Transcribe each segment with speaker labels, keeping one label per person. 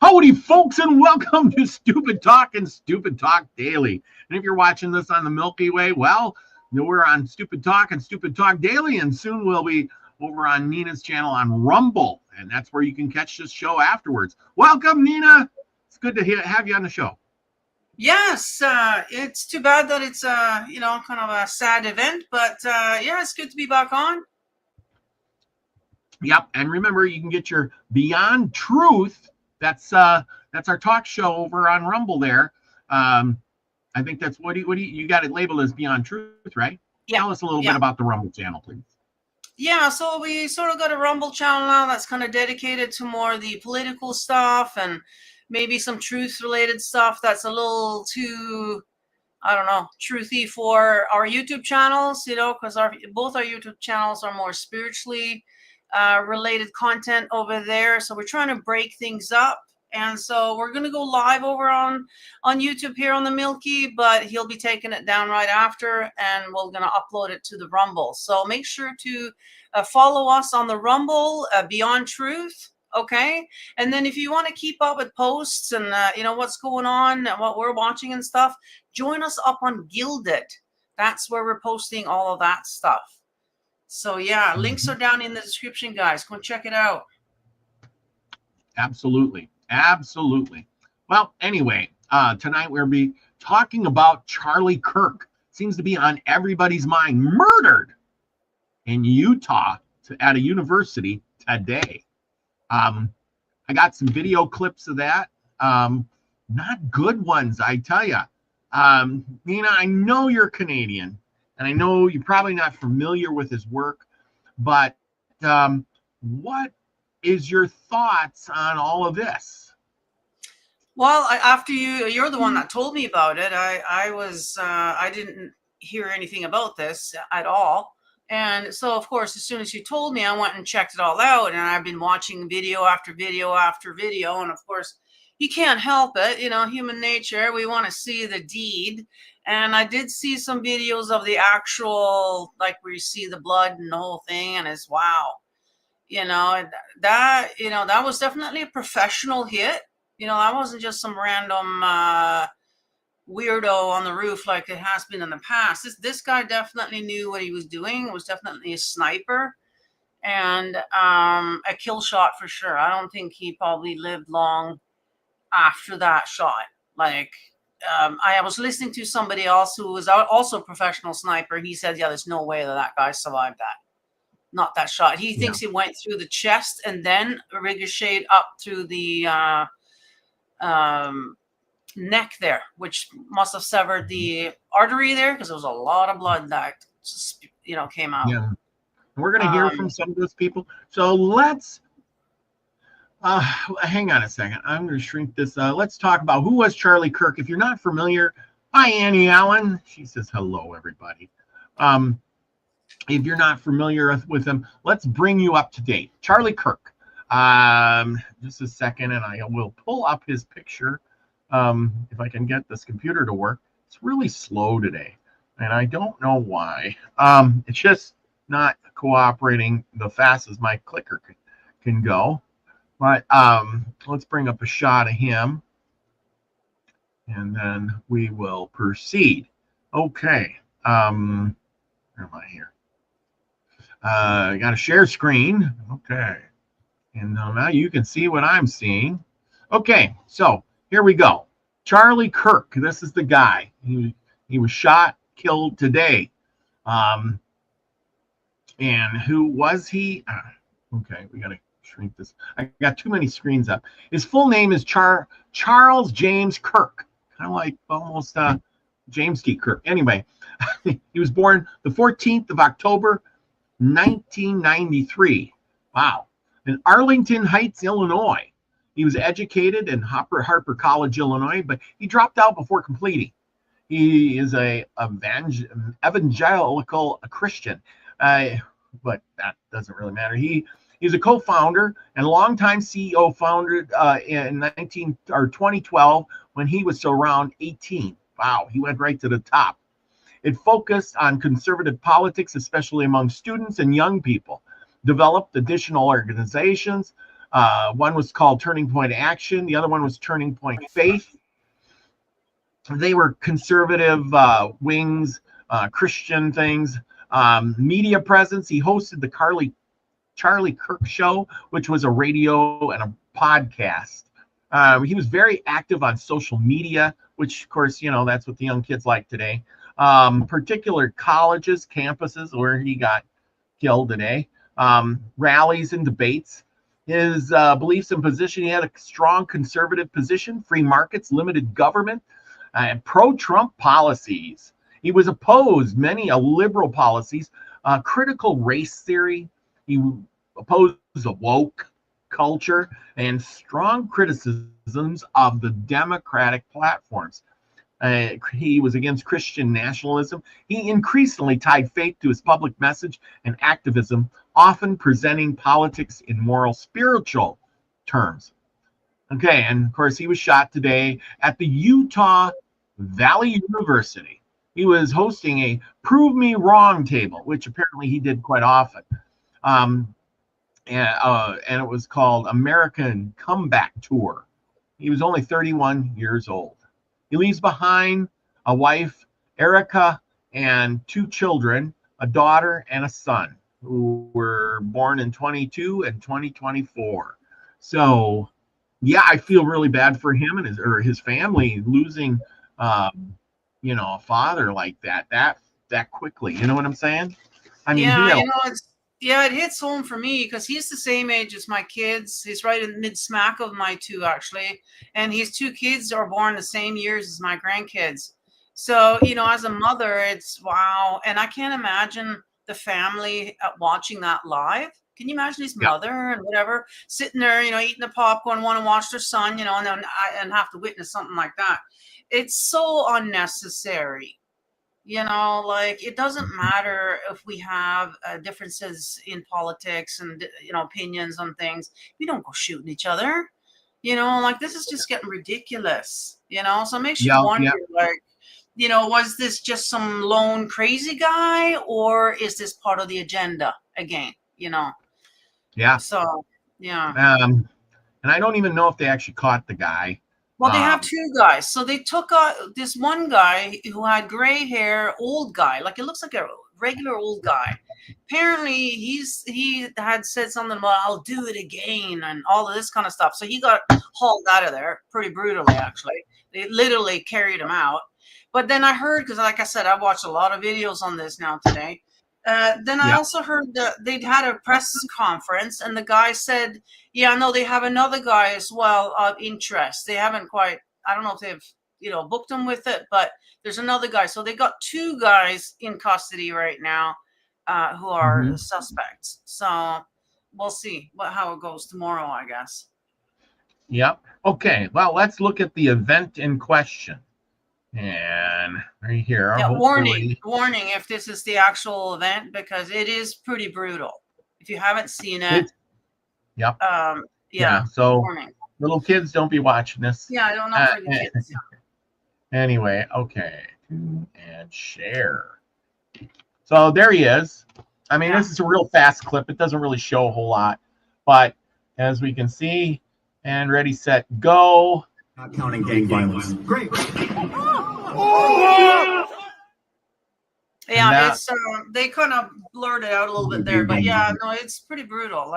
Speaker 1: Howdy, folks, and welcome to Stupid Talk and Stupid Talk Daily. And if you're watching this on the Milky Way, well, we're on Stupid Talk and Stupid Talk Daily, and soon we'll be over on Nina's channel on Rumble, and that's where you can catch this show afterwards. Welcome, Nina. It's good to have you on the show.
Speaker 2: Yes, it's too bad that it's kind of a sad event, but yeah, it's good to be back on.
Speaker 1: Yep, and remember, you can get your Beyond Truth. That's our talk show over on Rumble there. I think that's what you got it labeled as Beyond Truth, right?
Speaker 2: Yeah.
Speaker 1: Tell us a little bit about the Rumble channel, please.
Speaker 2: Yeah, so we sort of got a Rumble channel now that's kind of dedicated to more of the political stuff and maybe some truth-related stuff that's a little too, I don't know, truthy for our YouTube channels, because both our YouTube channels are more spiritually related content over there. So we're trying to break things up. And so we're going to go live over on YouTube here on the Milky, but he'll be taking it down right after, and we're going to upload it to the Rumble. So make sure to follow us on the Rumble, Beyond Truth. Okay. And then if you want to keep up with posts and, what's going on and what we're watching and stuff, join us up on Gilded. That's where we're posting all of that stuff. So, yeah, links are down in the description, guys. Go and check it out.
Speaker 1: Absolutely. Well, anyway, tonight we'll be talking about Charlie Kirk. Seems to be on everybody's mind. Murdered in Utah at a university today. I got some video clips of that. Not good ones, I tell you. Nina, I know you're Canadian, and I know you're probably not familiar with his work, but what is your thoughts on all of this?
Speaker 2: Well, after you're the one that told me about it. I didn't hear anything about this at all. And so, of course, as soon as you told me, I went and checked it all out, and I've been watching video after video after video. And of course, you can't help it, human nature. We want to see the deed. And I did see some videos of the actual, like where you see the blood and the whole thing, and it's wow. That was definitely a professional hit. That wasn't just some random weirdo on the roof like it has been in the past. This guy definitely knew what he was doing. It was definitely a sniper and a kill shot for sure. I don't think he probably lived long after that shot. Like, I was listening to somebody else who was also a professional sniper. He said, yeah, there's no way that guy survived that. Not that shot. He thinks he went through the chest and then ricocheted up through the neck there, which must have severed the artery there, because there was a lot of blood that just, came out.
Speaker 1: Yeah, we're going to hear from some of those people. So let's hang on a second. I'm going to shrink this. Let's talk about who was Charlie Kirk. If you're not familiar, hi, Annie Allen. She says hello, everybody. If you're not familiar with him, let's bring you up to date. Charlie Kirk. Just a second, and I will pull up his picture. If I can get this computer to work. It's really slow today, and I don't know why. It's just not cooperating the fast as my clicker can go. But let's bring up a shot of him, and then we will proceed. Okay. Where am I here? I got to share screen. Okay. And now you can see what I'm seeing. Okay, so here we go. Charlie Kirk. This is the guy. He was shot, killed today. And who was he? Okay, we got to shrink this. I got too many screens up. His full name is Charles James Kirk. Kind of like almost James T. Kirk. Anyway, he was born the 14th of October, 1993. Wow. In Arlington Heights, Illinois. He was educated in Harper College, Illinois, but he dropped out before completing. He is a evangelical Christian, but that doesn't really matter. He's a co-founder and longtime CEO, founded in 2012 when he was still around 18. Wow, he went right to the top. It focused on conservative politics, especially among students and young people. Developed additional organizations, One was called Turning Point Action. The other one was Turning Point Faith. They were conservative wings, Christian things, media presence. He hosted the Charlie Kirk Show, which was a radio and a podcast. He was very active on social media, which, of course, that's what the young kids like today. Particular colleges, campuses where he got killed today, rallies and debates. His beliefs and position, he had a strong conservative position, free markets, limited government, and pro-Trump policies. He was opposed many liberal policies, critical race theory. He opposed the woke culture and strong criticisms of the Democratic platforms. He was against Christian nationalism. He increasingly tied faith to his public message and activism, often presenting politics in moral, spiritual terms. Okay, and of course, he was shot today at the Utah Valley University. He was hosting a Prove Me Wrong table, which apparently he did quite often. And it was called American Comeback Tour. He was only 31 years old. He leaves behind a wife, Erica, and 2 children, a daughter and a son, who were born in 22 and 2024. So, yeah, I feel really bad for him and his family losing, a father like that quickly. You know what I'm saying? I mean,
Speaker 2: it hits home for me because he's the same age as my kids. He's right in mid smack of my 2, actually. And his 2 kids are born the same years as my grandkids. So, as a mother, it's wow. And I can't imagine the family watching that live. Can you imagine his mother and whatever sitting there, eating the popcorn, want to watch their son, and have to witness something like that? It's so unnecessary. It doesn't matter if we have differences in politics and, opinions on things. We don't go shooting each other, this is just getting ridiculous, so it makes you wonder, was this just some lone crazy guy or is this part of the agenda again,
Speaker 1: Yeah.
Speaker 2: So, yeah.
Speaker 1: And I don't even know if they actually caught the guy.
Speaker 2: Well, they have 2 guys. So they took this one guy who had gray hair, old guy, like it looks like a regular old guy. Apparently, he had said something about I'll do it again and all of this kind of stuff. So he got hauled out of there pretty brutally, actually. They literally carried him out. But then I heard, because like I said, I've watched a lot of videos on this now today. Then I also heard that they'd had a press conference and the guy said, they have another guy as well of interest. They haven't quite, I don't know if they've, booked him with it, but there's another guy. So they got 2 guys in custody right now who are suspects. So we'll see how it goes tomorrow, I guess.
Speaker 1: Yep. Okay. Well, let's look at the event in question. And right here.
Speaker 2: Yeah, warning if this is the actual event, because it is pretty brutal. If you haven't seen it.
Speaker 1: Yep.
Speaker 2: So
Speaker 1: warning. Little kids, don't be watching this.
Speaker 2: Yeah, I don't know for the kids.
Speaker 1: Anyway, okay. And share. So there he is. I mean, this is a real fast clip. It doesn't really show a whole lot. But as we can see, and ready, set, go.
Speaker 3: Not counting gang violence. Great.
Speaker 2: Yeah, it's they kind of blurred it out a little bit there, but it's pretty brutal.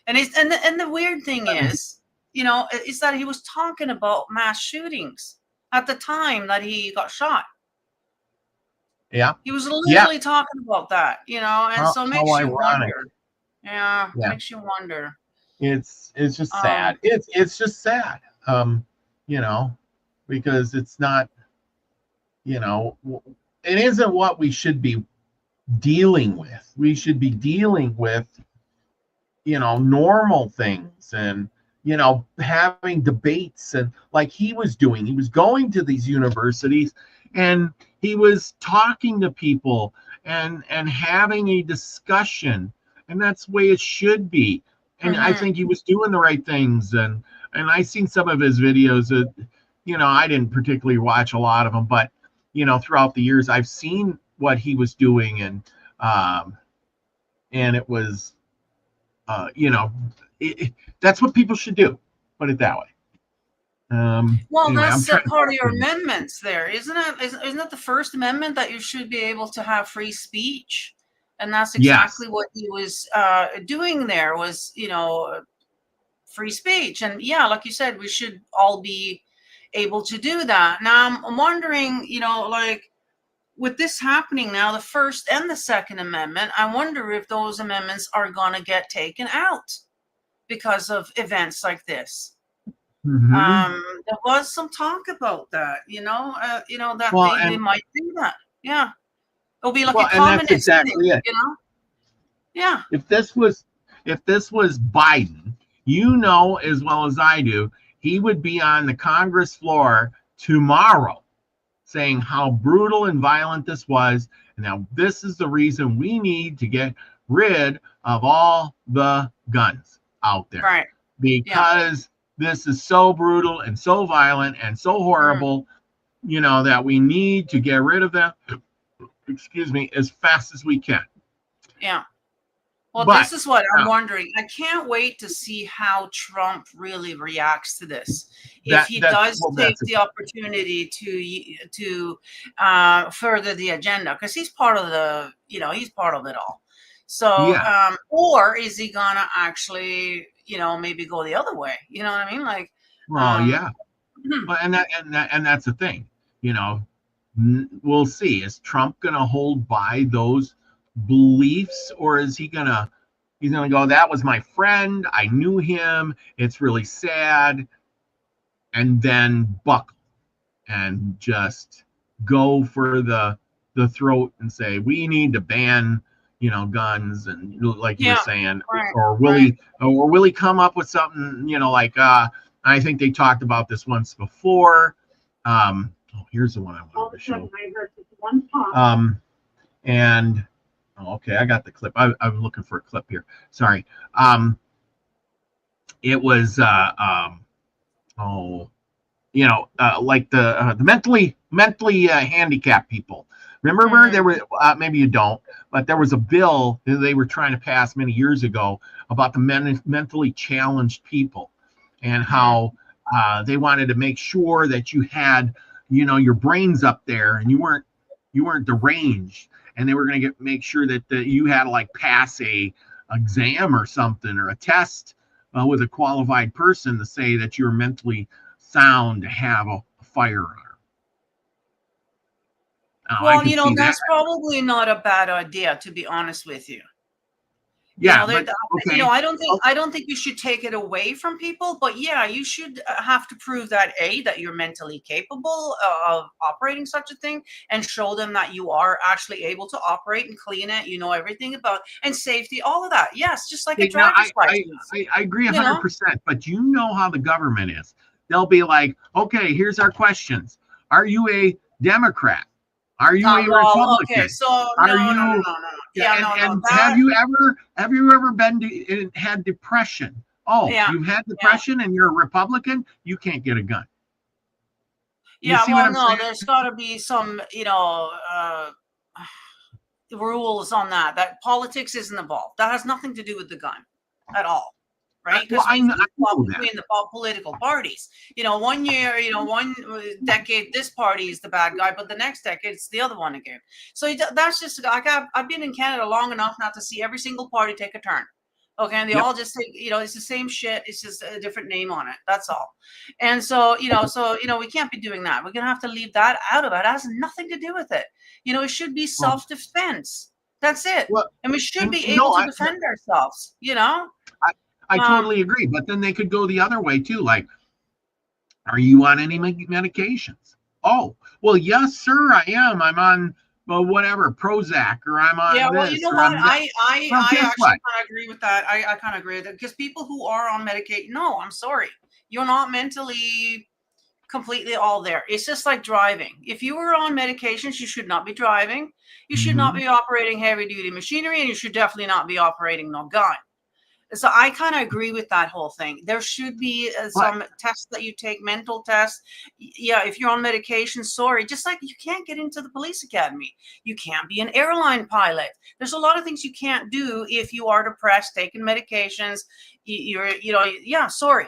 Speaker 2: And the weird thing is, is that he was talking about mass shootings at the time that he got shot.
Speaker 1: Yeah,
Speaker 2: he was literally talking about that, and so it makes you wonder. Yeah, makes you wonder.
Speaker 1: It's just sad. It's just sad. Because it's not, it isn't what we should be dealing with. We should be dealing with, normal things and, having debates and like he was doing. He was going to these universities and he was talking to people and having a discussion. And that's the way it should be. And I think he was doing the right things. And I seen some of his videos that, I didn't particularly watch a lot of them, but, throughout the years, I've seen what he was doing. And it was, that's what people should do. Put it that way.
Speaker 2: Well,
Speaker 1: Anyway,
Speaker 2: that's part of your amendments there, isn't it? Isn't it the First Amendment that you should be able to have free speech? And that's exactly what he was doing there was, free speech. And yeah, like you said, we should all be able to do that. Now, I'm wondering, like with this happening now, the First and the Second Amendment, I wonder if those amendments are going to get taken out because of events like this. There was some talk about that, that they might do that. Yeah. It'll be like a communist
Speaker 1: that's exactly
Speaker 2: thing,
Speaker 1: it.
Speaker 2: Yeah.
Speaker 1: If this was Biden, as well as I do, he would be on the Congress floor tomorrow saying how brutal and violent this was. And now this is the reason we need to get rid of all the guns out there.
Speaker 2: Right.
Speaker 1: Because this is so brutal and so violent and so horrible, that we need to get rid of them, as fast as we can.
Speaker 2: Yeah. Well, this is what I'm wondering. I can't wait to see how Trump really reacts to this. If he does take the opportunity to further the agenda, because he's part of he's part of it all. So, or is he gonna actually, maybe go the other way? You know what I mean? Like,
Speaker 1: But and that's the thing. We'll see. Is Trump gonna hold by those beliefs, or is he's gonna go, that was my friend, I knew him, it's really sad, and then buckle and just go for the throat and say we need to ban guns, and like you were saying, or will he come up with something like I think they talked about this once before. Here's the one I wanted to show. And okay, I got the clip. I'm looking for a clip here. Sorry. It was like the mentally handicapped people. Remember, there were maybe you don't, but there was a bill that they were trying to pass many years ago about the mentally challenged people, and how they wanted to make sure that you had your brains up there and you weren't deranged. And they were going to make sure that you had to like pass a exam or something, or a test with a qualified person to say that you're mentally sound to have a firearm.
Speaker 2: Well, that's probably not a bad idea, to be honest with you.
Speaker 1: Yeah,
Speaker 2: I don't think you should take it away from people, but yeah, you should have to prove that that you're mentally capable of operating such a thing, and show them that you are actually able to operate and clean it, everything about, and safety, all of that. Yes, just like a driver's license.
Speaker 1: I agree 100%, but how the government is. They'll be like, okay, here's our questions. Are you a Democrat? Are you a Republican?
Speaker 2: Okay, so no.
Speaker 1: Have you ever had depression? You've had depression and you're a Republican? You can't get a gun.
Speaker 2: There's got to be some, rules on that. That politics isn't involved. That has nothing to do with the gun at all. Right? Because between the political parties, 1 year, 1 decade, this party is the bad guy, but the next decade it's the other one again. So that's just like I've been in Canada long enough not to see every single party take a turn. Okay, and they all just think, it's the same shit. It's just a different name on it. That's all. And so, we can't be doing that. We're gonna have to leave that out of it. It has nothing to do with it. It should be self-defense. That's it. Well, and we should be able to defend ourselves.
Speaker 1: I totally agree, but then they could go the other way too. Like, are you on any medications? Oh, well, yes, sir, I am. I'm on whatever, Prozac, or I'm on.
Speaker 2: Yeah, well,
Speaker 1: this,
Speaker 2: I actually kind of agree with that. I kind of agree with it, because people who are on medication, no, I'm sorry, you're not mentally completely all there. It's just like driving. If you were on medications, you should not be driving. You should not be operating heavy duty machinery, and you should definitely not be operating no gun. So I kind of agree with that whole thing. There should be some tests that you take, mental tests. Yeah, if you're on medication, sorry, just like you can't get into the police academy. You can't be an airline pilot. There's a lot of things you can't do if you are depressed, taking medications. Sorry.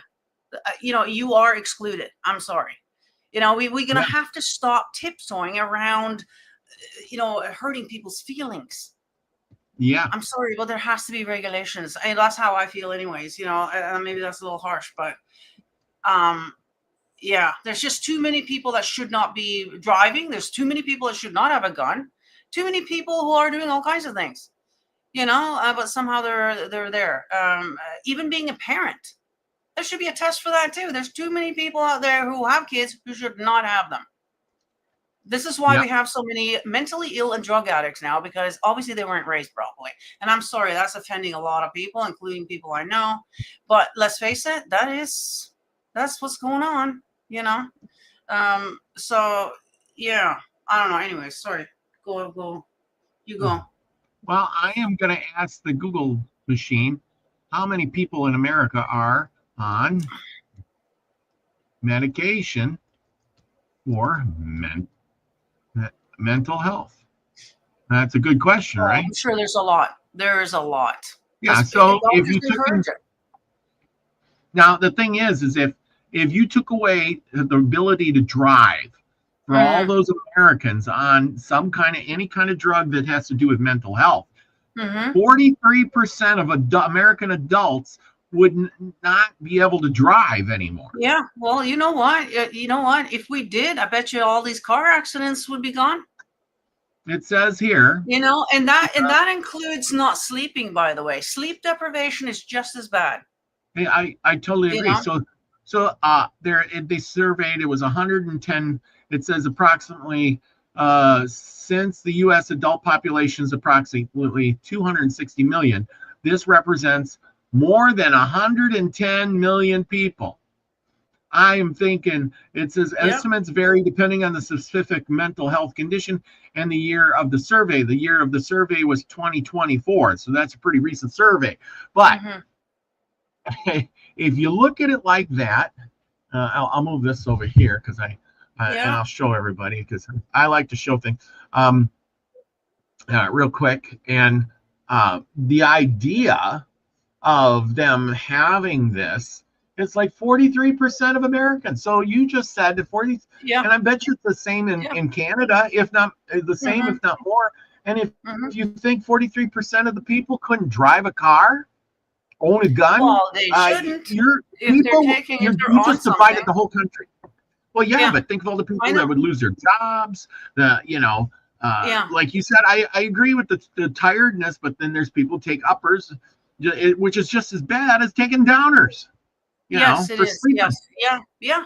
Speaker 2: You are excluded. I'm sorry. We're going to have to stop tiptoeing around, hurting people's feelings.
Speaker 1: Yeah.
Speaker 2: I'm sorry, but there has to be regulations. And that's how I feel anyways, maybe that's a little harsh, but there's just too many people that should not be driving. There's too many people that should not have a gun. Too many people who are doing all kinds of things, but somehow they're there. Even being a parent, there should be a test for that too. There's too many people out there who have kids who should not have them. This is why we have so many mentally ill and drug addicts now, because obviously they weren't raised properly. And I'm sorry, that's offending a lot of people, including people I know. But let's face it, that's what's going on, So yeah, I don't know. Anyway, sorry. Go. You go.
Speaker 1: Well, I am going to ask the Google machine how many people in America are on medication for mental health. That's a good question, right?
Speaker 2: I'm sure there's a lot. There is a lot.
Speaker 1: Yeah. So if you now the thing is if you took away the ability to drive for all those Americans on any kind of drug that has to do with mental health, 43% of American adults would not be able to drive anymore.
Speaker 2: Yeah. Well, you know what? If we did, I bet you all these car accidents would be gone.
Speaker 1: It says here,
Speaker 2: and that includes not sleeping, by the way. Sleep deprivation is just as bad.
Speaker 1: I totally agree. So they surveyed, it was 110. It says approximately since the U.S. adult population is approximately 260 million, this represents more than 110 million people. I am thinking, it says estimates vary depending on the specific mental health condition and the year of the survey. The year of the survey was 2024, so that's a pretty recent survey. But if you look at it like that, I'll move this over here because and I'll show everybody because I like to show things real quick. And the idea of them having this, it's like 43% of Americans. So you just said that 40, and I bet you it's the same in Canada, if not the same, if not more. And if you think 43% of the people couldn't drive a car, own a gun,
Speaker 2: well, they shouldn't.
Speaker 1: You just divided the whole country. Well, but think of all the people that would lose their jobs. Like you said, I agree with the tiredness, but then there's people take uppers, which is just as bad as taking downers.
Speaker 2: Yes, it is. Yes. Yeah.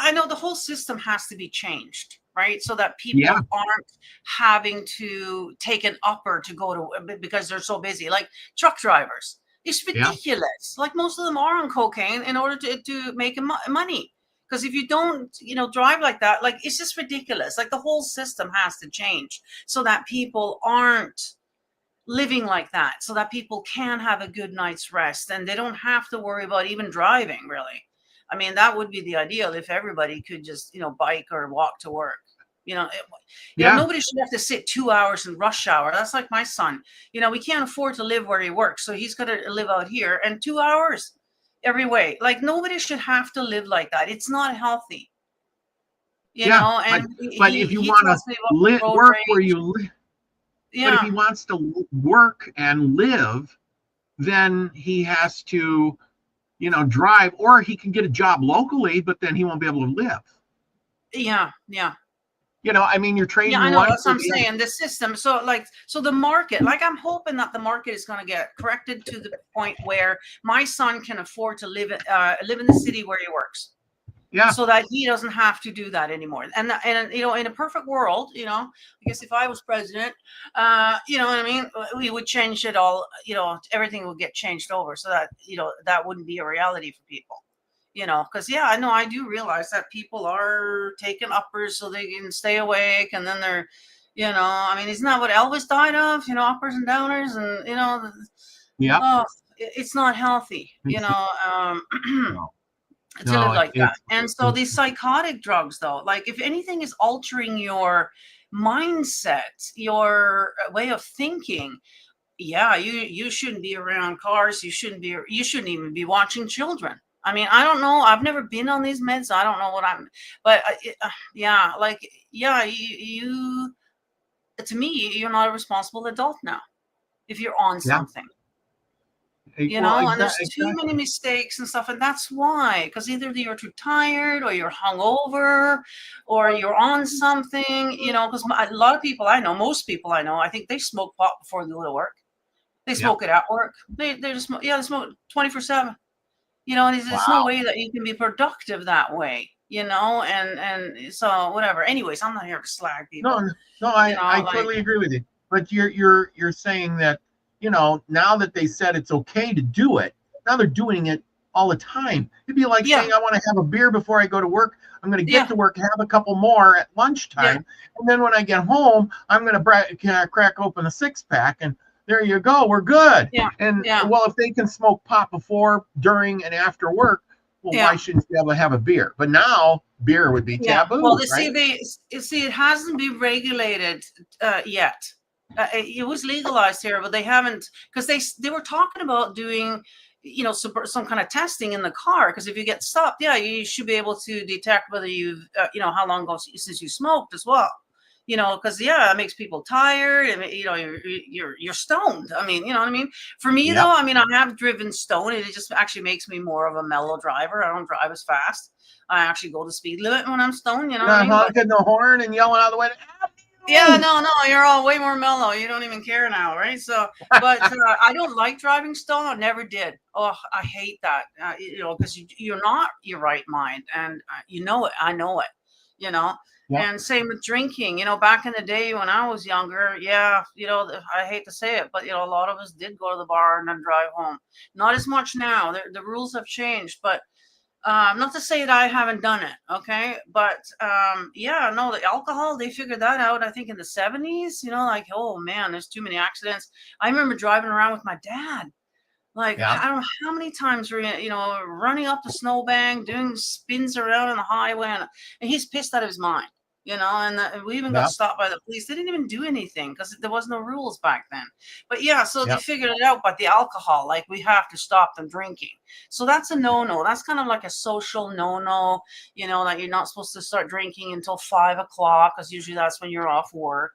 Speaker 2: I know the whole system has to be changed, right? So that people aren't having to take an upper to go to because they're so busy. Like truck drivers, it's ridiculous. Like most of them are on cocaine in order to make money. Because if you don't, drive like that, like it's just ridiculous. Like the whole system has to change so that people aren't living like that, so that people can have a good night's rest and they don't have to worry about even driving, really. I mean, that would be the ideal if everybody could just, bike or walk to work. Nobody should have to sit 2 hours in rush hour. That's like my son. We can't afford to live where he works, so he's got to live out here, and 2 hours every way. Like nobody should have to live like that. It's not healthy.
Speaker 1: But if you want to work where you live. But if he wants to work and live, then he has to, drive, or he can get a job locally, but then he won't be able to live.
Speaker 2: Yeah.
Speaker 1: I mean, you're trading.
Speaker 2: Yeah, I know. That's what I'm saying. The system. So the market, I'm hoping that the market is going to get corrected to the point where my son can afford to live in the city where he works. Yeah. So that he doesn't have to do that anymore. And in a perfect world, I guess if I was president, you know what I mean, we would change it all, everything would get changed over so that, that wouldn't be a reality for people, because I know I do realize that people are taking uppers so they can stay awake, and then they're, isn't that what Elvis died of? Uppers and downers and, it's not healthy,
Speaker 1: No,
Speaker 2: to live
Speaker 1: no,
Speaker 2: like that. And so these psychotic drugs, though, like if anything is altering your mindset, your way of thinking, yeah, you shouldn't be around cars. You shouldn't even be watching children. I mean, I don't know. I've never been on these meds. So I don't know what but yeah, like, yeah, you, to me, you're not a responsible adult now if you're on
Speaker 1: yeah.
Speaker 2: something.
Speaker 1: Well,
Speaker 2: And there's too
Speaker 1: exactly.
Speaker 2: many mistakes and stuff, and that's why, because either you're too tired or you're hungover or you're on something, because a lot of people I know, most people I know, I think they smoke pot before they go to work. They smoke it at work. They just smoke, they smoke 24/7. And there's no
Speaker 1: Wow.
Speaker 2: way that you can be productive that way. And so whatever. Anyways, I'm not here to slag people.
Speaker 1: No, I totally agree with you. But you're saying that, now that they said it's okay to do it, now they're doing it all the time. It'd be like saying I want to have a beer before I go to work. I'm going to get to work, have a couple more at lunchtime, and then when I get home, I'm going to crack open a 6-pack, and there you go, we're good. Well, if they can smoke pot before, during, and after work, well, why shouldn't you be able to have a beer? But now beer would be taboo.
Speaker 2: Well,
Speaker 1: right?
Speaker 2: it hasn't been regulated yet. It was legalized here, but they haven't, because they were talking about doing, some kind of testing in the car. Because if you get stopped, you should be able to detect whether you've, how long ago since you smoked as well. Because it makes people tired, and you're stoned. I mean, you know what I mean? For me though, I mean, I have driven stoned, and it just actually makes me more of a mellow driver. I don't drive as fast. I actually go the speed limit when I'm stoned. You know what I mean?
Speaker 1: Honking the horn and yelling out of the way.
Speaker 2: No, you're all way more mellow. You don't even care now, right? So, but I don't like driving stoned. I never did. Oh, I hate that. Because you're not your right mind, and you know it. I know it. And same with drinking. Back in the day when I was younger, I hate to say it, but a lot of us did go to the bar and then drive home. Not as much now. The rules have changed, but not to say that I haven't done it, okay? But the alcohol, they figured that out, I think, in the 70s, like, oh man, there's too many accidents. I remember driving around with my dad. Like, I don't know how many times we're, running up the snowbank, doing spins around on the highway, and he's pissed out of his mind, and we even got stopped by the police. They didn't even do anything because there was no rules back then. But so they figured it out. But the alcohol, like, we have to stop them drinking. So that's a no-no. That's kind of like a social no-no, that you're not supposed to start drinking until 5 o'clock, because usually that's when you're off work,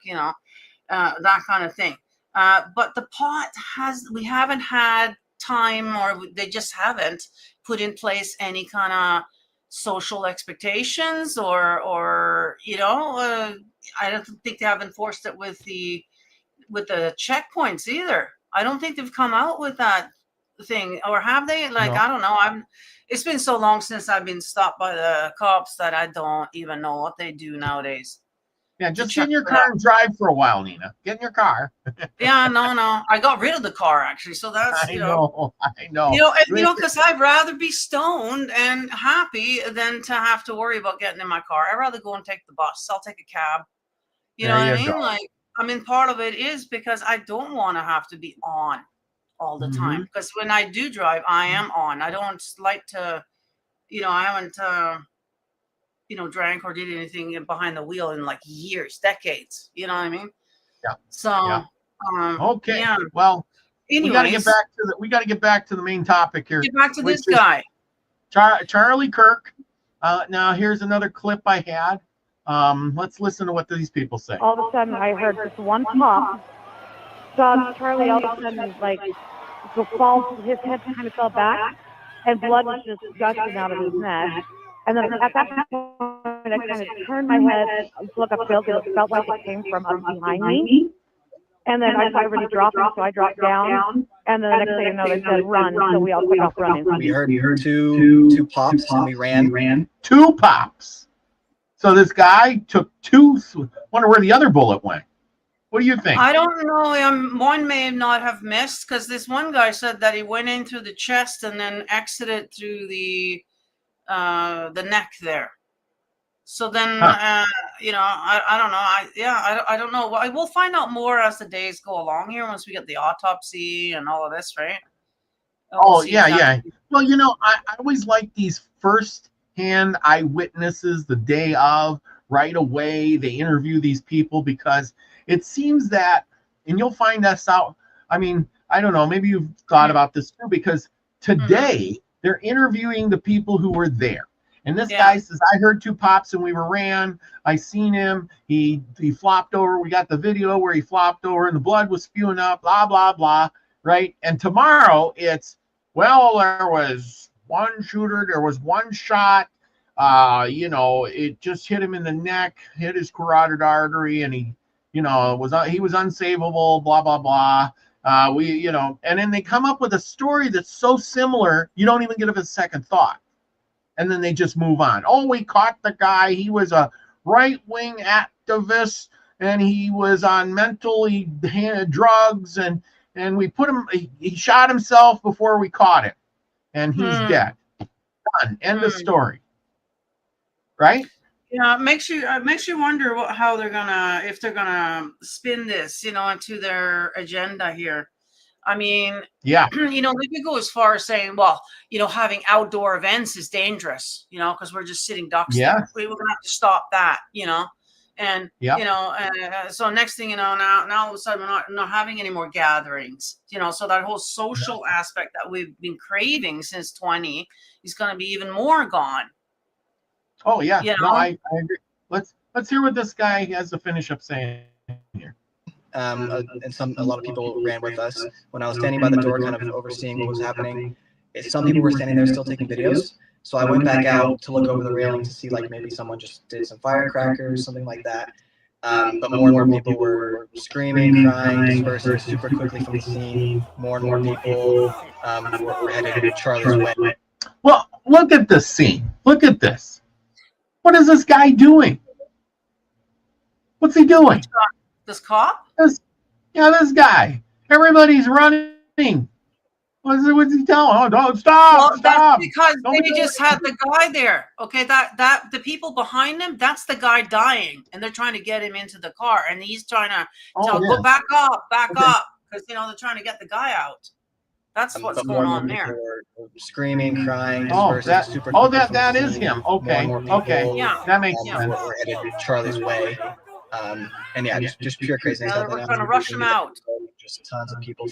Speaker 2: that kind of thing. But the pot we haven't had time, or they just haven't put in place any kind of social expectations, or I don't think they have enforced it with the checkpoints either. I don't think they've come out with that thing, or have they? Like, no. I don't know. It's been so long since I've been stopped by the cops that I don't even know what they do nowadays.
Speaker 1: Yeah, just get in your car and drive for a while, Nina. Get in your car.
Speaker 2: No. I got rid of the car, actually. So that's,
Speaker 1: I know.
Speaker 2: Because I'd rather be stoned and happy than to have to worry about getting in my car. I'd rather go and take the bus. I'll take a cab. You know what I mean? Go. Like, part of it is because I don't want to have to be on all the time. Because when I do drive, I am on. I don't like to, I haven't, drank or did anything behind the wheel in like years, decades. You know what I mean?
Speaker 1: Yeah.
Speaker 2: So,
Speaker 1: okay.
Speaker 2: Yeah.
Speaker 1: Well,
Speaker 2: anyways,
Speaker 1: we got to get back to the main topic here.
Speaker 2: Get back to this guy,
Speaker 1: Charlie Kirk. Now here's another clip I had. Let's listen to what these people say.
Speaker 4: All of a sudden, I heard just one pop. Saw Charlie all of a sudden, like, his head kind of fell back, and blood was just gushing out of his neck. And then at that point, I kind of turned my head to look uphill because it felt like it came from up behind me. And then I saw everybody dropping, so I dropped down. And then the next thing you know, they said, run. So we all took off running.
Speaker 5: We heard two pops, and we ran.
Speaker 1: 2 pops. So this guy took 2. Wonder where the other bullet went. What do you think?
Speaker 2: I don't know. One may not have missed, because this one guy said that he went in through the chest and then exited through the neck there. So then, I don't know. I don't know. We'll find out more as the days go along here, once we get the autopsy and all of this, right?
Speaker 1: Oh,
Speaker 2: see
Speaker 1: yeah,
Speaker 2: exactly.
Speaker 1: yeah. Well, I always like these first-hand eyewitnesses the day of, right away. They interview these people because it seems that, and you'll find us out. I mean, I don't know, maybe you've thought about this too, because today they're interviewing the people who were there. And this
Speaker 2: Yeah.
Speaker 1: guy says, I heard two pops and we were ran. I seen him. He flopped over. We got the video where he flopped over and the blood was spewing up, blah, blah, blah. Right. And tomorrow it's, well, there was one shooter, there was one shot. It just hit him in the neck, hit his carotid artery, and he was unsavable, blah, blah, blah. And then they come up with a story that's so similar, you don't even give it a second thought. And then they just move on. Oh, we caught the guy. He was a right-wing activist, and he was on mental drugs, and we put him, he shot himself before we caught him, and he's dead. Done. End of story. Right?
Speaker 2: Yeah, it makes you wonder how if they're gonna spin this, into their agenda here. I mean,
Speaker 1: yeah,
Speaker 2: they could go as far as saying, well, having outdoor events is dangerous, because we're just sitting ducks there. We're gonna have to stop that, and so next thing you know, now all of a sudden we're not having any more gatherings, so that whole social aspect that we've been craving since 20 is going to be even more gone.
Speaker 1: Oh yeah, no, I agree. Let's hear what this guy has to finish up saying here.
Speaker 5: And a lot of people ran with us. When I was standing by the door, kind of overseeing what was happening, some people were standing there still taking videos. So I went back out to look over the railing to see, like, maybe someone just did some firecrackers, something like that. But more and more people were screaming, crying, dispersing super quickly from the scene. More and more people were headed to Charlie's way.
Speaker 1: Well, look at the scene. Look at this. What is this guy doing? What's he doing?
Speaker 2: This cop?
Speaker 1: This guy. Everybody's running. What's he telling? Oh, don't stop!
Speaker 2: Well,
Speaker 1: stop!
Speaker 2: That's because they just had the guy there. Okay, that the people behind them, that's the guy dying, and they're trying to get him into the car, and he's trying to tell, go back up, because they're trying to get the guy out. That's what's going on there.
Speaker 5: Screaming, crying,
Speaker 1: that is him. Okay,
Speaker 2: yeah,
Speaker 1: that makes sense.
Speaker 5: We're headed to Charlie's way. Just pure craziness.
Speaker 2: Yeah, we're trying to rush him out.
Speaker 5: Just tons of people.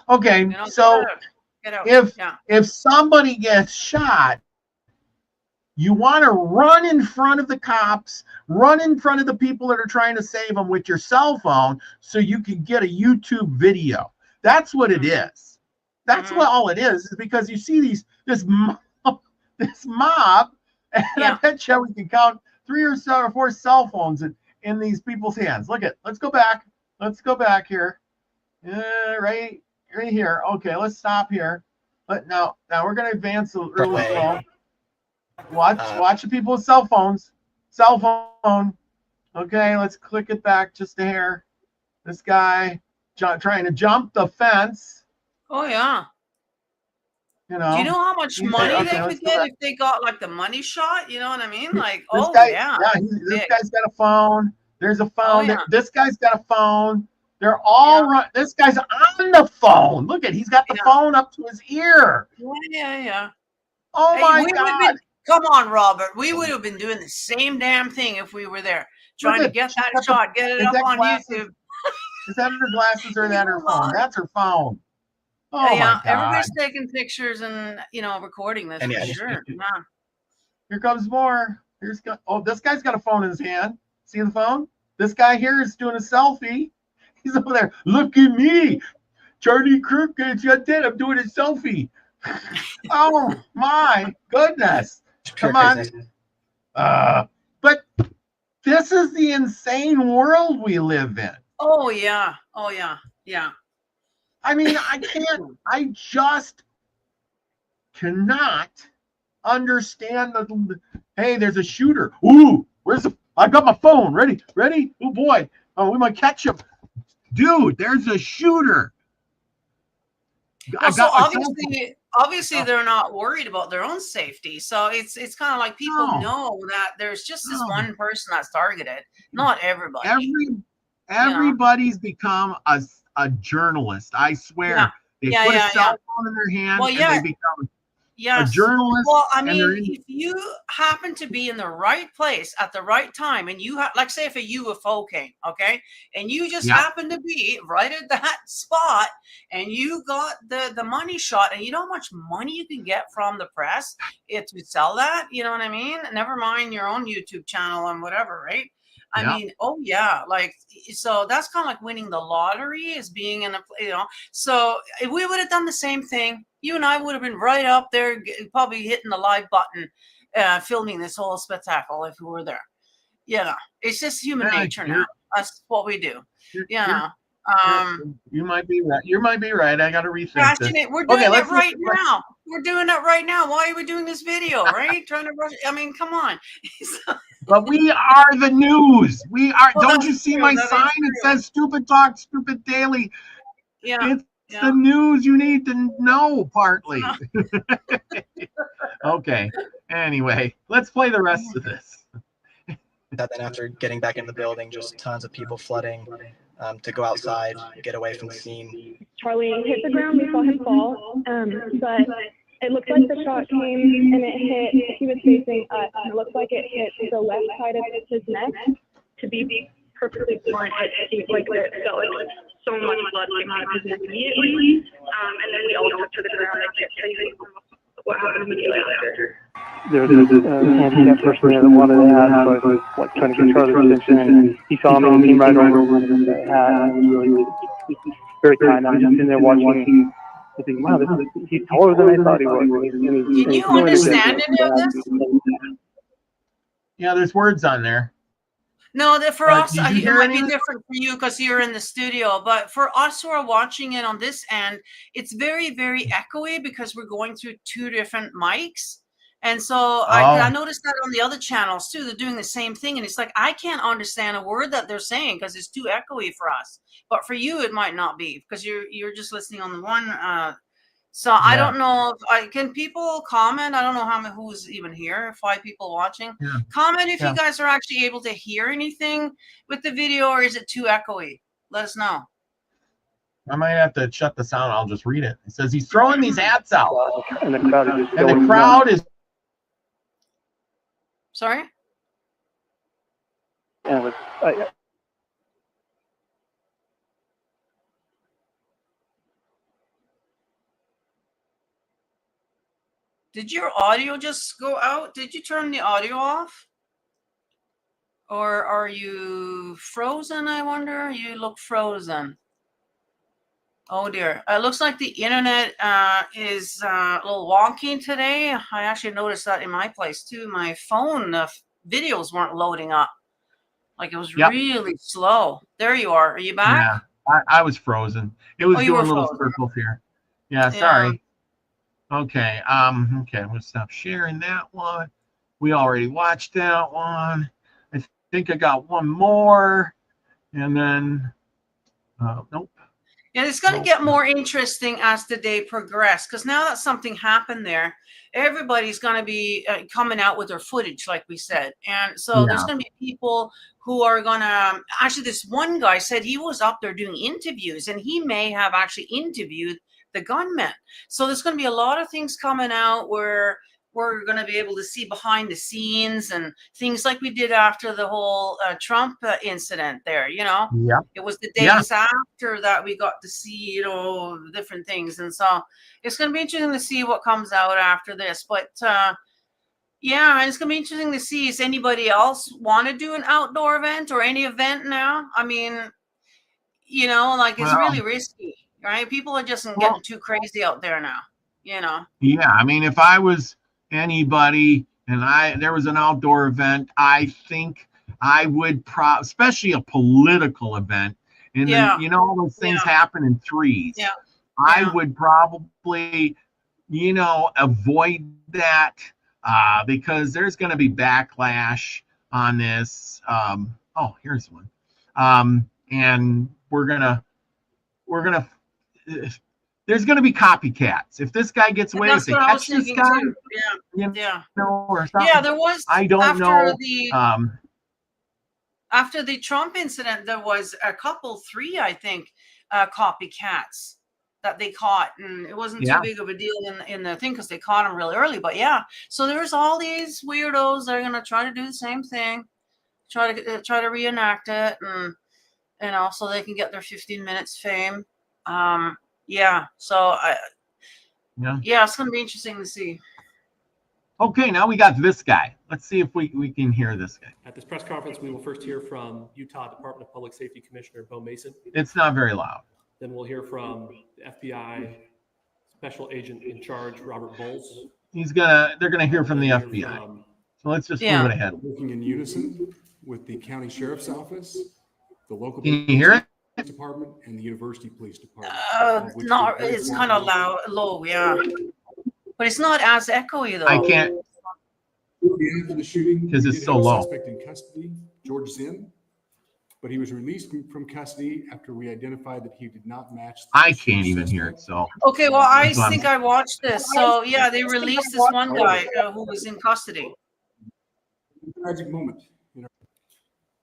Speaker 1: Okay, so if somebody gets shot, you want to run in front of the cops, run in front of the people that are trying to save them with your cell phone, so you can get a YouTube video. That's what it is. That's what all it is because you see this mob, and I bet you we can count 3 or 4 cell phones in these people's hands. Let's go back. Let's go back here. Right here. Okay, let's stop here. But now we're gonna advance a little slow. Watch the people with cell phones. Cell phone. Okay, let's click it back just a hair. This guy trying to jump the fence.
Speaker 2: Oh yeah. Do you know how much money they could get if they got like the money shot? You know what I mean? Like, this
Speaker 1: guy's got a phone. There's a phone. This guy's got a phone. They're all run. This guy's on the phone. Look he's got the phone up to his ear.
Speaker 2: Yeah.
Speaker 1: Oh my God.
Speaker 2: Come on, Robert. We would have been doing the same damn thing if we were there. Trying to get that shot, get it up on YouTube.
Speaker 1: Is that her glasses or that her phone? That's her phone. Oh my God.
Speaker 2: Everybody's taking pictures and recording this for sure. Yeah.
Speaker 1: Here comes more. This guy's got a phone in his hand. See the phone? This guy here is doing a selfie. He's over there. Look at me. Charlie Kirk gets dead. I'm doing a selfie. Oh my goodness. Come on. But this is the insane world we live in.
Speaker 2: Oh yeah.
Speaker 1: I mean, I just cannot understand hey, there's a shooter. Ooh, I got my phone. Ready? Oh boy. Oh, we might catch him. Dude, there's a shooter.
Speaker 2: So obviously they're not worried about their own safety. So it's kind of like people know that there's just this one person that's targeted, not everybody.
Speaker 1: Everybody's become a journalist. I swear. They
Speaker 2: Yeah,
Speaker 1: put
Speaker 2: yeah,
Speaker 1: a cell phone in their hand
Speaker 2: Well,
Speaker 1: and
Speaker 2: yeah.
Speaker 1: they become a
Speaker 2: Yes.
Speaker 1: journalist.
Speaker 2: Well, I
Speaker 1: and
Speaker 2: mean,
Speaker 1: they're in,
Speaker 2: if you happen to be in the right place at the right time, and you like, say, if a UFO came, okay, and you just
Speaker 1: Yeah.
Speaker 2: happen to be right at that spot, and you got the money shot, and you know how much money you can get from the press if you sell that. You know what I mean? Never mind your own YouTube channel and whatever, right? I
Speaker 1: Yeah.
Speaker 2: mean, oh yeah, like, so that's kind of like winning the lottery, is being in a, you know. So if we would have done the same thing, you and I would have been right up there, probably hitting the live button, filming this whole spectacle if we were there. You know, it's just human nature now. That's what we do.
Speaker 1: You might be right. You might be right. I got to rethink this.
Speaker 2: We're doing it right now. We're doing it right now. Why are we doing this video, right? Trying to rush. I mean, come on.
Speaker 1: But we are the news. We are.
Speaker 2: Well,
Speaker 1: don't you see my sign? It says "Stupid Talk, Stupid Daily."
Speaker 2: Yeah.
Speaker 1: It's the news you need to know, partly. Okay. Anyway, let's play the rest of this.
Speaker 5: That then after getting back in the building, just tons of people flooding to go outside, get away from the scene.
Speaker 6: Charlie hit the ground, we saw him fall, but it looked like the shot came and it hit, he was facing us, and it looked like it hit the left side of his neck. To be perfectly blunt, it felt like so much blood came out of his neck immediately, and then we all took to the ground. I can't tell you what happened immediately after.
Speaker 7: There was a handicapped person there that wanted to ask, so I was like trying to get Charlie's attention, and he saw me and came right over and said, really very kind. I'm just in there watching. I think, wow, he's taller than I thought he was.
Speaker 2: Can you understand any of this?
Speaker 1: Yeah, there's words on there.
Speaker 2: No, that for us, it might be
Speaker 1: anything?
Speaker 2: different for you because you're in the studio. But for us who are watching it on this end, it's very, very echoey because we're going through two different mics. And so I noticed that on the other channels too. They're doing the same thing. And it's like, I can't understand a word that they're saying because it's too echoey for us. But for you, it might not be because you're just listening on the one. So I don't know. Can people comment? I don't know who's even here. 5 people watching. Yeah. Comment if you guys are actually able to hear anything with the video, or is it too echoey? Let us know.
Speaker 1: I might have to shut the sound. I'll just read it. It says he's throwing these hats out,
Speaker 7: and the crowd is
Speaker 2: Sorry?
Speaker 7: And it was,
Speaker 2: Did your audio just go out? Did you turn the audio off? Or are you frozen, I wonder? You look frozen. Oh dear. It looks like the internet is a little wonky today. I actually noticed that in my place too. My phone videos weren't loading up. Like it was really slow. There you are. Are you back?
Speaker 1: Yeah, I was frozen. It was doing little circles here. Yeah, sorry. Okay. Okay, we'll stop sharing that one. We already watched that one. I think I got one more. And then nope.
Speaker 2: Yeah, it's going to get more interesting as the day progresses, because now that something happened there, everybody's going to be coming out with their footage, like we said. And so there's going to be people who are going to, actually this one guy said he was up there doing interviews, and he may have actually interviewed the gunman. So there's going to be a lot of things coming out where we're going to be able to see behind the scenes and things like we did after the whole Trump incident there, you know. It was the days after that we got to see, you know, different things. And so it's going to be interesting to see what comes out after this. But yeah, and it's going to be interesting to see, is anybody else want to do an outdoor event or any event now? I mean, you know, like it's really risky, right? People are just getting too crazy out there now, you know.
Speaker 1: Yeah, I mean, if I was anybody and there was an outdoor event, I think I would especially a political event, and then, you know, all those things happen in threes. I would probably, you know, avoid that because there's going to be backlash on this. Oh, here's one. And we're gonna there's going to be copycats. If this guy gets away, if they catch this guy, or something.
Speaker 2: Yeah, there was.
Speaker 1: I don't know.
Speaker 2: After the Trump incident, there was a couple, 3, I think, copycats that they caught, and it wasn't
Speaker 1: Yeah.
Speaker 2: too big of a deal in the thing because they caught him really early. But yeah, so there's all these weirdos that are gonna try to do the same thing, try to reenact it, and so they can get their 15 minutes fame. Yeah, so it's gonna be interesting to see.
Speaker 1: Okay, now we got this guy. Let's see if we can hear this guy.
Speaker 8: At this press conference, we will first hear from Utah Department of Public Safety Commissioner Bo Mason.
Speaker 1: It's not very loud.
Speaker 8: Then we'll hear from the FBI Special Agent in Charge, Robert Bowles.
Speaker 1: They're gonna hear from the FBI. So let's just move it ahead.
Speaker 9: Working in unison with the county sheriff's office, the local
Speaker 1: Can you hear it?
Speaker 9: police department, and the university police department.
Speaker 2: It's kind of low, yeah. But it's not as echoey though.
Speaker 1: I can't.
Speaker 9: After the shooting,
Speaker 1: 'Cause it's so low.
Speaker 9: Suspect in custody, George Zinn, but he was released from custody after we identified that he did not match.
Speaker 1: I can't even hear it. So
Speaker 2: Okay, well, I
Speaker 1: That's what I'm-
Speaker 2: think I watched this. So yeah, they released this one guy who was in custody.
Speaker 9: Tragic moment.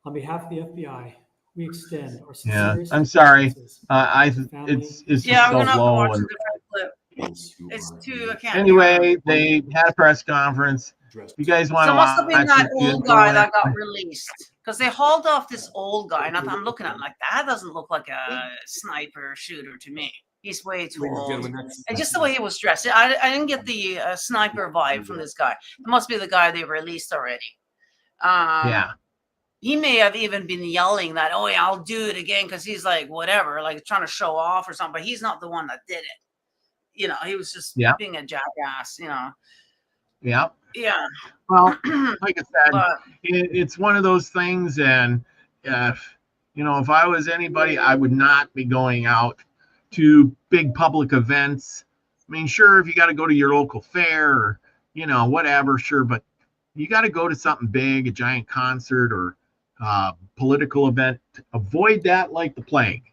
Speaker 10: On behalf of the FBI, we extend our
Speaker 1: yeah,
Speaker 10: sincerest
Speaker 1: I'm sorry.
Speaker 10: condolences
Speaker 1: It's
Speaker 2: Yeah,
Speaker 1: just
Speaker 2: we're
Speaker 1: so
Speaker 2: gonna
Speaker 1: low.
Speaker 2: watch a
Speaker 1: And
Speaker 2: different clip. It's too. I can't.
Speaker 1: anyway, they had a press conference. If you guys want
Speaker 2: So
Speaker 1: to
Speaker 2: it must have been
Speaker 1: watch
Speaker 2: that
Speaker 1: it,
Speaker 2: old
Speaker 1: go
Speaker 2: guy that
Speaker 1: ahead.
Speaker 2: got released because they hauled off this old guy, and I'm looking at him like that doesn't look like a sniper shooter to me. He's way too old, and just the way he was dressed, I didn't get the sniper vibe from this guy. It must be the guy they released already.
Speaker 1: Yeah.
Speaker 2: He may have even been yelling that, "Oh yeah, I'll do it again," because he's like whatever, like trying to show off or something. But he's not the one that did it. He was just being a jackass.
Speaker 1: Yeah.
Speaker 2: Yeah.
Speaker 1: Well, like I said,
Speaker 2: But
Speaker 1: it's one of those things, and if I was anybody, I would not be going out to big public events. I mean, sure, if you got to go to your local fair or whatever, sure, but you got to go to something big, a giant concert or political event. Avoid that like the plague.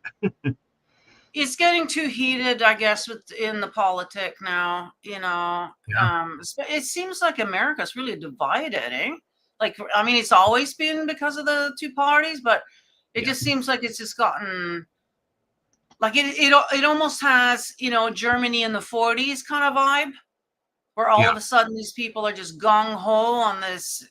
Speaker 2: it's getting too heated, I guess, in the politic now. It seems like America's really divided, eh? Like, I mean, it's always been because of the two parties, but it just seems like it's just gotten like it almost has, Germany in the 40s kind of vibe, where all of a sudden these people are just gung-ho on this,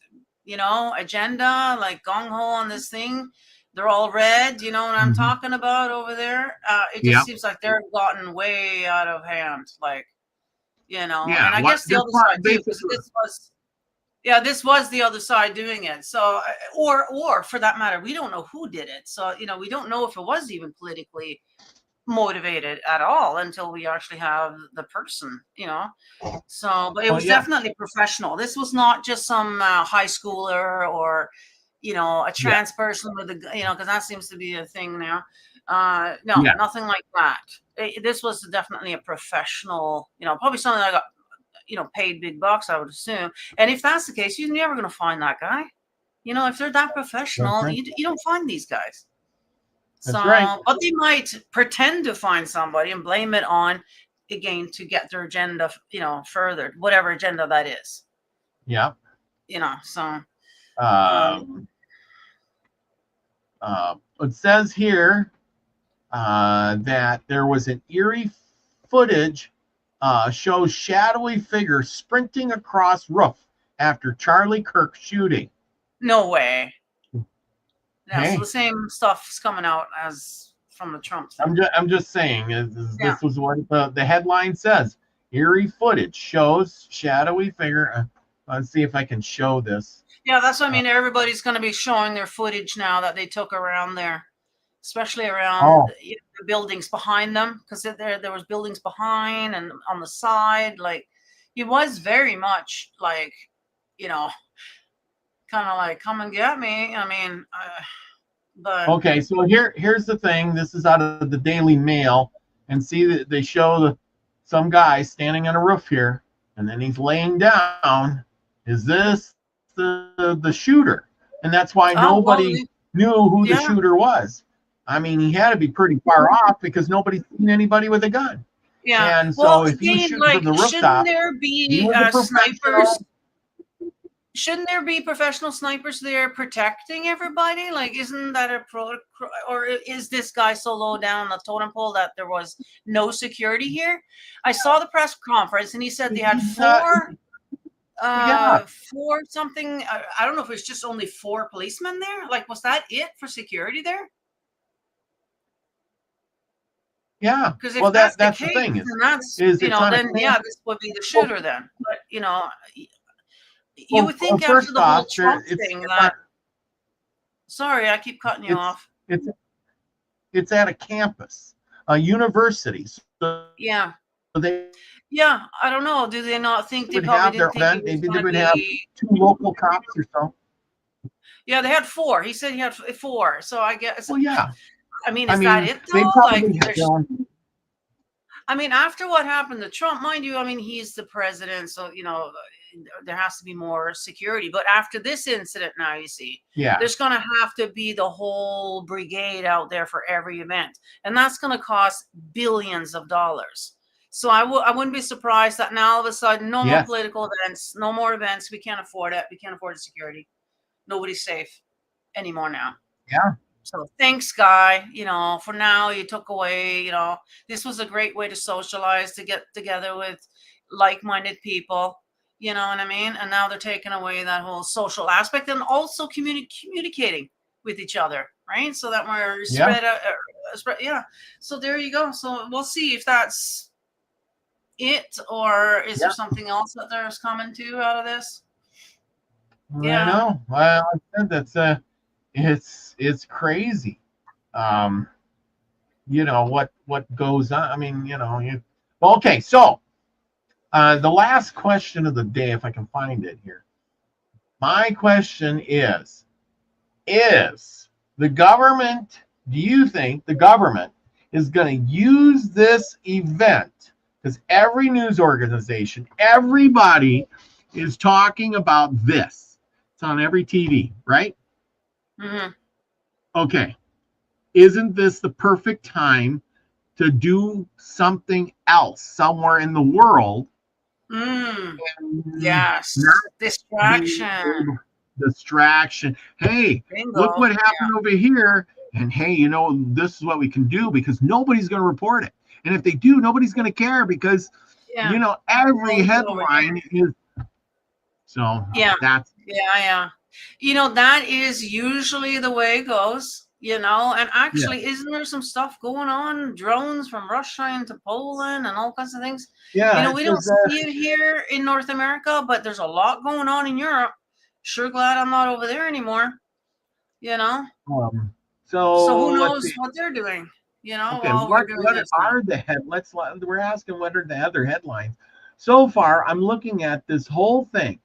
Speaker 2: agenda, like gung-ho on this thing. They're all red, you know what I'm talking about over there? It just seems like they're gotten way out of hand, like, and I guess the other side too, because this was the other side doing it. So, or for that matter, we don't know who did it. So, we don't know if it was even politically motivated at all until we actually have the person, So, but it was definitely professional. This was not just some high schooler or, a trans person with because that seems to be a thing now. No, nothing like that. This was definitely a professional, probably something that got, paid big bucks, I would assume. And if that's the case, you're never going to find that guy. If they're that professional, you don't find these guys.
Speaker 1: That's right.
Speaker 2: But they might pretend to find somebody and blame it on, again, to get their agenda, furthered, whatever agenda that is.
Speaker 1: Yeah.
Speaker 2: So.
Speaker 1: It says here that there was an eerie footage shows shadowy figure sprinting across roof after Charlie Kirk shooting.
Speaker 2: No way. Yeah,
Speaker 1: Hey.
Speaker 2: so the same stuff's coming out as from the Trump thing.
Speaker 1: I'm just saying, this was what the headline says. Eerie footage shows shadowy figure. Let's see if I can show this.
Speaker 2: Yeah, that's what I mean. Everybody's going to be showing their footage now that they took around there, especially around the buildings behind them, because there was buildings behind and on the side. Like, it was very much like, kind of like, come and get me. I mean, but
Speaker 1: okay, so here's the thing. This is out of the Daily Mail, and see that they show some guy standing on a roof here, and then he's laying down. Is this the shooter? And that's why nobody knew who the shooter was. I mean, he had to be pretty far off because nobody's seen anybody with a gun.
Speaker 2: Yeah.
Speaker 1: And so if you shoot from the rooftop,
Speaker 2: shouldn't there be snipers? shouldn't there be professional snipers there protecting everybody? Like, isn't that a or is this guy so low down on the totem pole that there was no security here? I saw the press conference and he said they had four something. I don't know if it was just only 4 policemen there. Like, was that it for security there?
Speaker 1: Yeah.
Speaker 2: Because if
Speaker 1: Well,
Speaker 2: that's
Speaker 1: that's
Speaker 2: the
Speaker 1: the
Speaker 2: case,
Speaker 1: thing.
Speaker 2: then that's,
Speaker 1: Is
Speaker 2: you
Speaker 1: it's
Speaker 2: know,
Speaker 1: on a
Speaker 2: then yeah, this would be the shooter then. But you know, you would think after
Speaker 1: first
Speaker 2: the whole
Speaker 1: off,
Speaker 2: Trump
Speaker 1: it's
Speaker 2: thing
Speaker 1: not-
Speaker 2: that. Sorry, I keep cutting you off.
Speaker 1: It's at a campus, a university. So
Speaker 2: Yeah.
Speaker 1: they
Speaker 2: Yeah, I don't know. Do they not think they
Speaker 1: would
Speaker 2: probably
Speaker 1: have their
Speaker 2: didn't think
Speaker 1: event.
Speaker 2: it was
Speaker 1: Maybe they
Speaker 2: going to
Speaker 1: would have
Speaker 2: be?
Speaker 1: 2 local cops or so.
Speaker 2: Yeah, they had 4. He said he had 4. So I guess.
Speaker 1: Well, yeah.
Speaker 2: I mean, is that it
Speaker 1: they
Speaker 2: though?
Speaker 1: probably
Speaker 2: Like,
Speaker 1: had their own.
Speaker 2: I mean, after what happened to Trump, mind you, I mean, he's the president, so you know there has to be more security. But after this incident, now you see,
Speaker 1: Yeah.
Speaker 2: there's going to have to be the whole brigade out there for every event, and that's going to cost billions of dollars. So I wouldn't be surprised that now all of a sudden, no more political events, no more events. We can't afford it. We can't afford the security. Nobody's safe anymore now.
Speaker 1: Yeah.
Speaker 2: So thanks, Guy. You know, for now you took away, you know, this was a great way to socialize, to get together with like-minded people. You know what I mean? And now they're taking away that whole social aspect and also communicating with each other, right? So that we're spread out. Yeah. So there you go. So we'll see if that's it, or is there something else that there's coming to out of this?
Speaker 1: Yeah. I know. Well, I said that's it's crazy. You know what goes on. I mean, you know, okay. So the last question of the day, if I can find it here. My question is the government? Do you think the government is going to use this event? Because every news organization, everybody is talking about this. It's on every TV, right?
Speaker 2: Mm-hmm.
Speaker 1: Okay. Isn't this the perfect time to do something else somewhere in the world?
Speaker 2: Yes. Distraction.
Speaker 1: Hey,
Speaker 2: Bingo.
Speaker 1: Look what happened over here. And hey, you know, this is what we can do, because nobody's going to report it. And if they do, nobody's going to care, because, you know, every headline is. So that's.
Speaker 2: Yeah. You know, that is usually the way it goes, you know, and actually, isn't there some stuff going on? Drones from Russia into Poland and all kinds of things.
Speaker 1: Yeah.
Speaker 2: You know, we don't see it here in North America, but there's a lot going on in Europe. Sure glad I'm not over there anymore, you know. So who knows what they're doing, you know, while we're doing this.
Speaker 1: We're asking what are the other headlines. So far, I'm looking at this whole thing.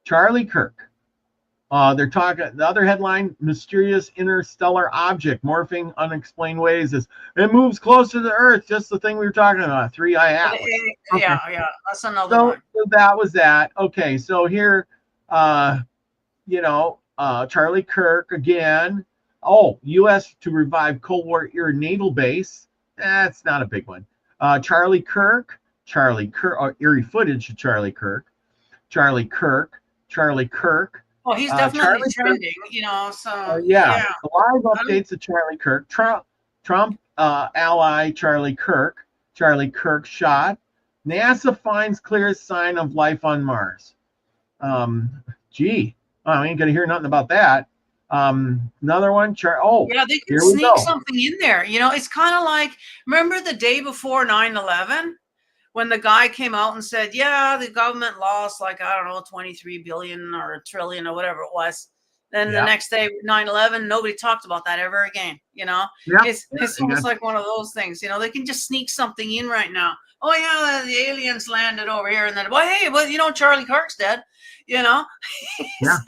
Speaker 1: Charlie Kirk. They're talking, the other headline, mysterious interstellar object morphing unexplained ways, is it moves closer to the Earth, just the thing we were talking about, 3i Atlas.
Speaker 2: Yeah, that's another one.
Speaker 1: So that was that. Okay, so here, you know, Charlie Kirk again. Oh, U.S. to revive Cold War era naval base. That's not a big one. Charlie Kirk, eerie footage of Charlie Kirk.
Speaker 2: Oh, he's definitely trending, you know. So
Speaker 1: yeah. Live updates of Charlie Kirk. Trump ally Charlie Kirk. Charlie Kirk shot. NASA finds clearest sign of life on Mars. I ain't gonna hear nothing about that. Another one.
Speaker 2: Yeah, they can sneak something in there. You know, it's kind of like, remember the day before 9/11? When the guy came out and said, yeah, the government lost like, I don't know, 23 billion or a trillion or whatever it was. Then the next day, 9/11, nobody talked about that ever again. You know, it's almost like one of those things. You know, they can just sneak something in right now. Oh, yeah, the aliens landed over here. And then, well, hey, you know, Charlie Kirk's dead, you know?
Speaker 1: Yeah.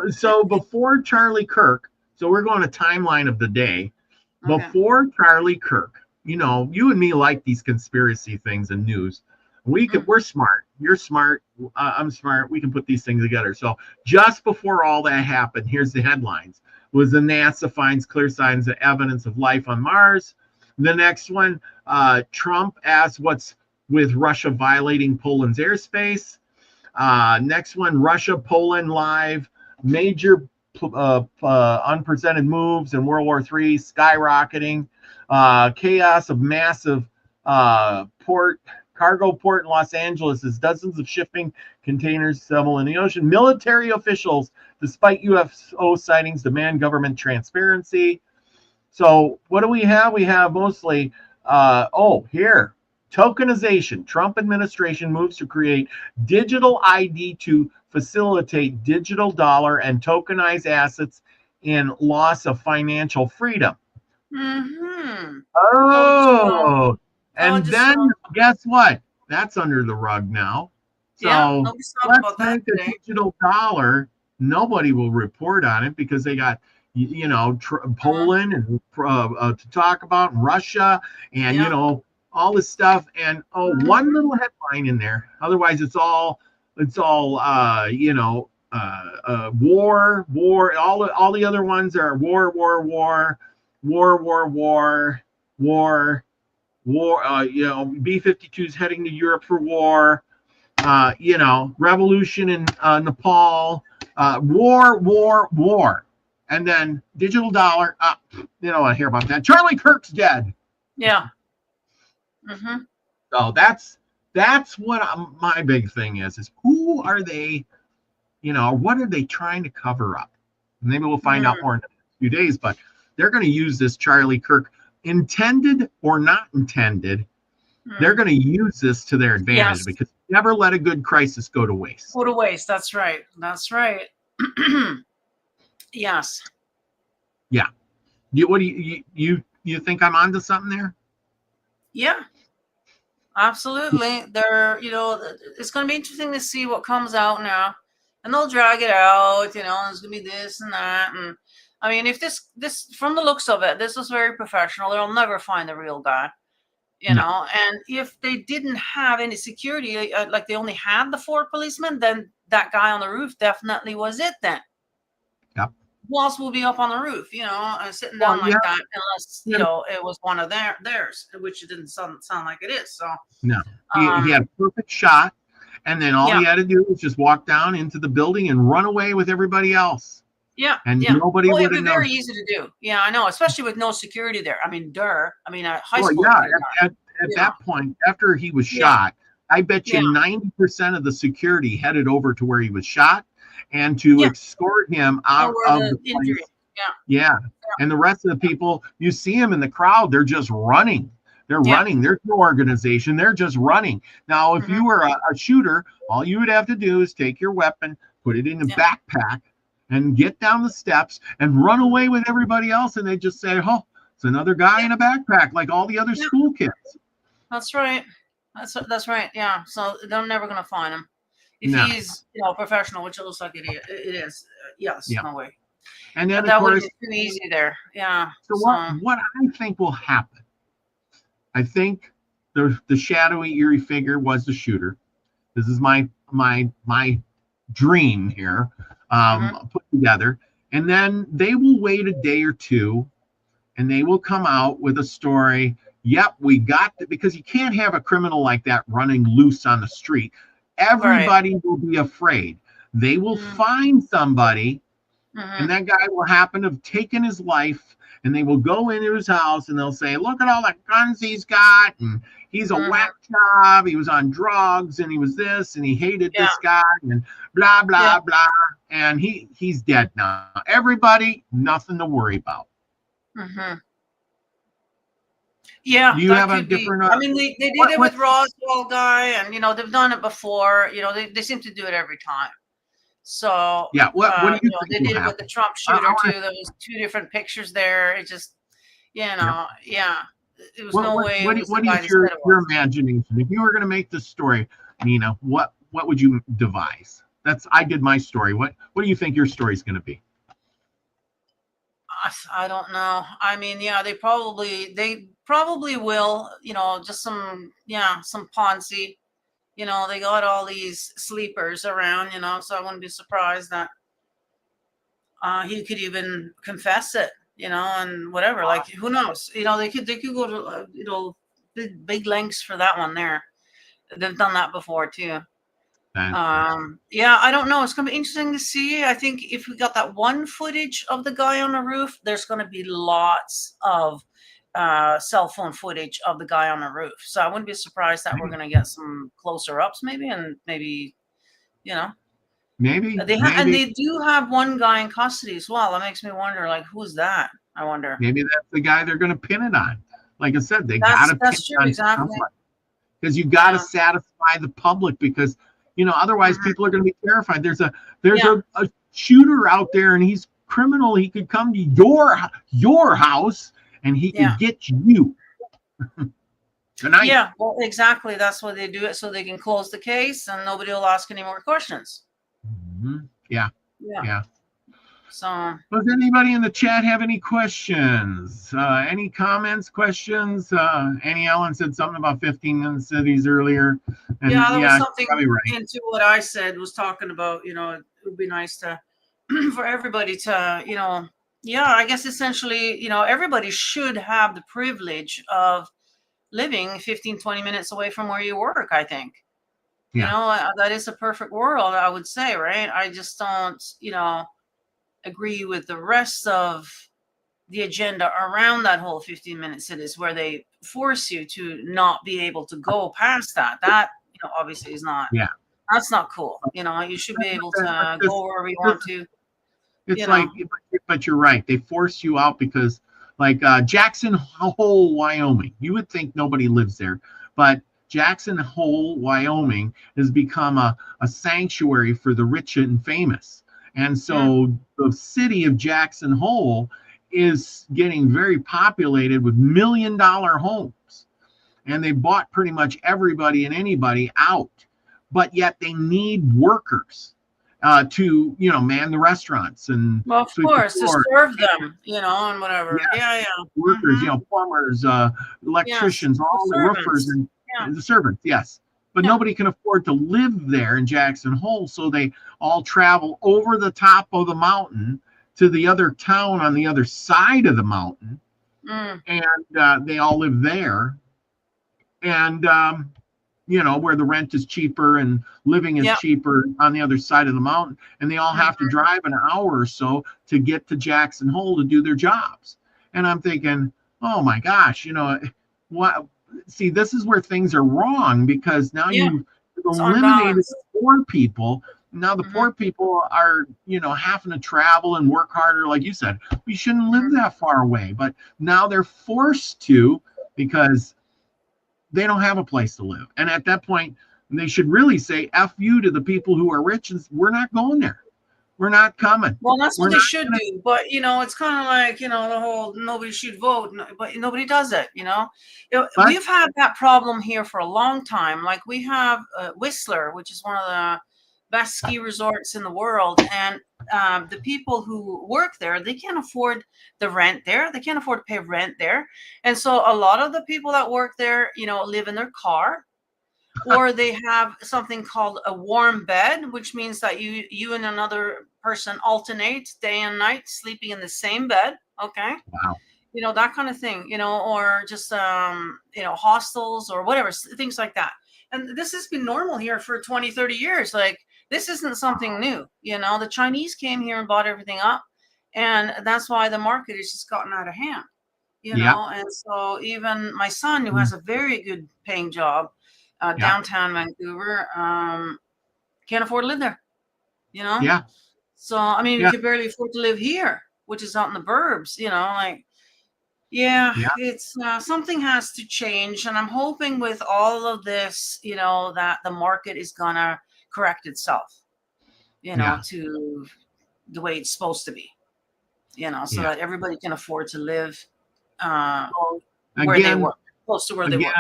Speaker 1: So before Charlie Kirk, so we're going to timeline of the day. Okay. Before Charlie Kirk, you know, you and me like these conspiracy things and news. We're smart. You're smart. I'm smart. We can put these things together. So just before all that happened, here's the headlines. Was the NASA finds clear signs of evidence of life on Mars. The next one, Trump asks what's with Russia violating Poland's airspace. Next one, Russia, Poland live. Major unprecedented moves in World War III, skyrocketing. Chaos of massive cargo port in Los Angeles as dozens of shipping containers settle in the ocean. Military officials, despite UFO sightings, demand government transparency. So what do we have? We have mostly, here, tokenization. Trump administration moves to create digital ID to facilitate digital dollar and tokenize assets in loss of financial freedom.
Speaker 2: Mm-hmm.
Speaker 1: Oh, and then guess what? That's under the rug now. So let's make a digital dollar. Nobody will report on it because they got, Poland and to talk about, and Russia, and all this stuff. And one little headline in there. Otherwise, it's all war. All the other ones are war. B-52s heading to Europe for war. Revolution in Nepal. War. And then digital dollar. I hear about that. Charlie Kirk's dead.
Speaker 2: Yeah. Mm-hmm.
Speaker 1: So that's what my big thing is who are they? What are they trying to cover up? Maybe we'll find out more in a few days. But they're going to use this Charlie Kirk, intended or not intended. They're going to use this to their advantage because never let a good crisis go to waste.
Speaker 2: Go to waste. That's right. Yes.
Speaker 1: Yeah. What do you think I'm onto something there?
Speaker 2: Yeah. Absolutely. It's going to be interesting to see what comes out now, and they'll drag it out. There's going to be this and that, and I mean, if this from the looks of it, this was very professional. They'll never find the real guy. And if they didn't have any security, like they only had the 4 policemen, then that guy on the roof definitely was it then.
Speaker 1: Yep.
Speaker 2: Who else will be up on the roof, sitting down like that, unless, it was one of theirs, which it didn't sound like it is. So
Speaker 1: no, he had a perfect shot. And then all he had to do was just walk down into the building and run away with everybody else.
Speaker 2: Yeah.
Speaker 1: And nobody would have known.
Speaker 2: It'd be very easy to do. Yeah, I know, especially with no security there. I mean, high school.
Speaker 1: At that point, after he was shot, I bet you 90% of the security headed over to where he was shot and to escort him out of the place. Yeah. And the rest of the people, you see him in the crowd, they're just running. They're running. There's no organization. They're just running. Now, if you were a shooter, all you would have to do is take your weapon, put it in a backpack, and get down the steps and run away with everybody else. And they just say, oh, it's another guy in a backpack, like all the other school kids.
Speaker 2: That's right. That's right. Yeah. So they're never going to find him. If he's, professional, which it looks like it is. Yes. No way.
Speaker 1: And then,
Speaker 2: that
Speaker 1: of course,
Speaker 2: would be too easy there. Yeah.
Speaker 1: So what I think will happen, I think the shadowy, eerie figure was the shooter. This is my dream here, put together. And then they will wait a day or two, and they will come out with a story. Yep, we got it, because you can't have a criminal like that running loose on the street. Everybody will be afraid. They will find somebody, and that guy will happen to have taken his life, and they will go into his house and they'll say, look at all the guns he's got, and he's a whack job, he was on drugs, and he was this, and he hated this guy, and blah, blah, blah. And he's dead now. Everybody, nothing to worry about.
Speaker 2: Yeah,
Speaker 1: do you have a different?
Speaker 2: I mean, they did it with Roswell guy, and they've done it before. They seem to do it every time. So
Speaker 1: what do you think
Speaker 2: they did it with the Trump shooter too. There was 2 different pictures there. It just, there was no way.
Speaker 1: What is your imagination? If you were going to make this story, Nina, what would you devise? I did my story. What do you think your story is going to be?
Speaker 2: I don't know. I mean, they probably will, just some Ponzi, they got all these sleepers around, so I wouldn't be surprised that he could even confess it, and whatever, like, who knows, they could go to, big lengths for that one there. They've done that before too. Yeah, I don't know. It's going to be interesting to see. I think if we got that one footage of the guy on the roof, there's going to be lots of cell phone footage of the guy on the roof. So I wouldn't be surprised that we're going to get some closer ups, maybe, and maybe,
Speaker 1: Maybe.
Speaker 2: And they do have one guy in custody as well. That makes me wonder, like, who's that? I wonder.
Speaker 1: Maybe that's the guy they're going to pin it on. Like I said, they got to pin it on
Speaker 2: exactly.
Speaker 1: because you got to satisfy the public because otherwise people are going to be terrified. There's a shooter out there and he's criminal. He could come to your house and he can get you tonight.
Speaker 2: Yeah, well, exactly. That's why they do it, so they can close the case and nobody will ask any more questions.
Speaker 1: Mm-hmm. Yeah.
Speaker 2: So,
Speaker 1: does anybody in the chat have any questions? Any comments, questions? Annie Ellen said something about 15 minute cities earlier. And
Speaker 2: that was something
Speaker 1: probably right.
Speaker 2: into what I said, was talking about, it would be nice to, for everybody to, I guess essentially, everybody should have the privilege of living 15, 20 minutes away from where you work, I think. That is a perfect world, I would say, right? I just don't, agree with the rest of the agenda around that whole 15-minute cities where they force you to not be able to go past that. That, obviously is not, that's not cool. You should be able to go wherever you want to.
Speaker 1: It's like, but you're right. They force you out because like Jackson Hole, Wyoming, you would think nobody lives there, but Jackson Hole, Wyoming has become a sanctuary for the rich and famous. And so the city of Jackson Hole is getting very populated with $1 million homes. And they bought pretty much everybody and anybody out. But yet they need workers to, man the restaurants. And
Speaker 2: well, of course, to serve them, and whatever. Yeah.
Speaker 1: Workers, plumbers, electricians, all the roofers and the servants, yes. But nobody can afford to live there in Jackson Hole, so they all travel over the top of the mountain to the other town on the other side of the mountain, and they all live there. And where the rent is cheaper and living is cheaper on the other side of the mountain, and they all have to drive an hour or so to get to Jackson Hole to do their jobs. And I'm thinking, oh my gosh, what? See, this is where things are wrong because now you've eliminated the poor people. Now the poor people are, having to travel and work harder. Like you said, we shouldn't live that far away, but now they're forced to because they don't have a place to live. And at that point, they should really say F you to the people who are rich and we're not going there. We're not coming.
Speaker 2: Well, that's what they should do. But, it's kind of like, the whole nobody should vote, but nobody does it, We've had that problem here for a long time. Like we have Whistler, which is one of the best ski resorts in the world. And the people who work there, they can't afford the rent there. They can't afford to pay rent there. And so a lot of the people that work there, live in their car. Or they have something called a warm bed, which means that you and another person alternate day and night, sleeping in the same bed. Okay.
Speaker 1: Wow.
Speaker 2: That kind of thing, or just, hostels or whatever, things like that. And this has been normal here for 20, 30 years. Like, this isn't something new. The Chinese came here and bought everything up. And that's why the market has just gotten out of hand, And so even my son, who has a very good paying job, downtown Vancouver, can't afford to live there, So, I mean, you could barely afford to live here, which is out in the burbs, it's something has to change. And I'm hoping with all of this, that the market is going to correct itself, to the way it's supposed to be, so that everybody can afford to live where they work, close to where they work,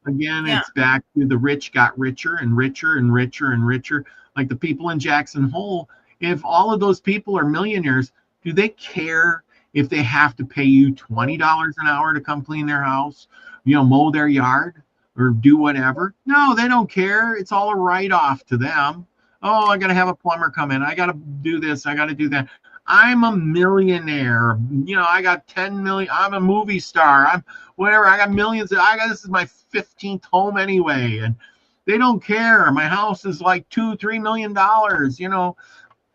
Speaker 1: Again, it's back to the rich got richer and richer and richer and richer. Like the people in Jackson Hole, if all of those people are millionaires, do they care if they have to pay you $20 an hour to come clean their house, mow their yard or do whatever? No, they don't care. It's all a write-off to them. Oh, I got to have a plumber come in. I got to do this. I got to do that. I'm a millionaire. I got 10 million. I'm a movie star. I'm whatever. I got millions. This is my 15th home anyway. And They don't care. My house is like $2-3 million, you know,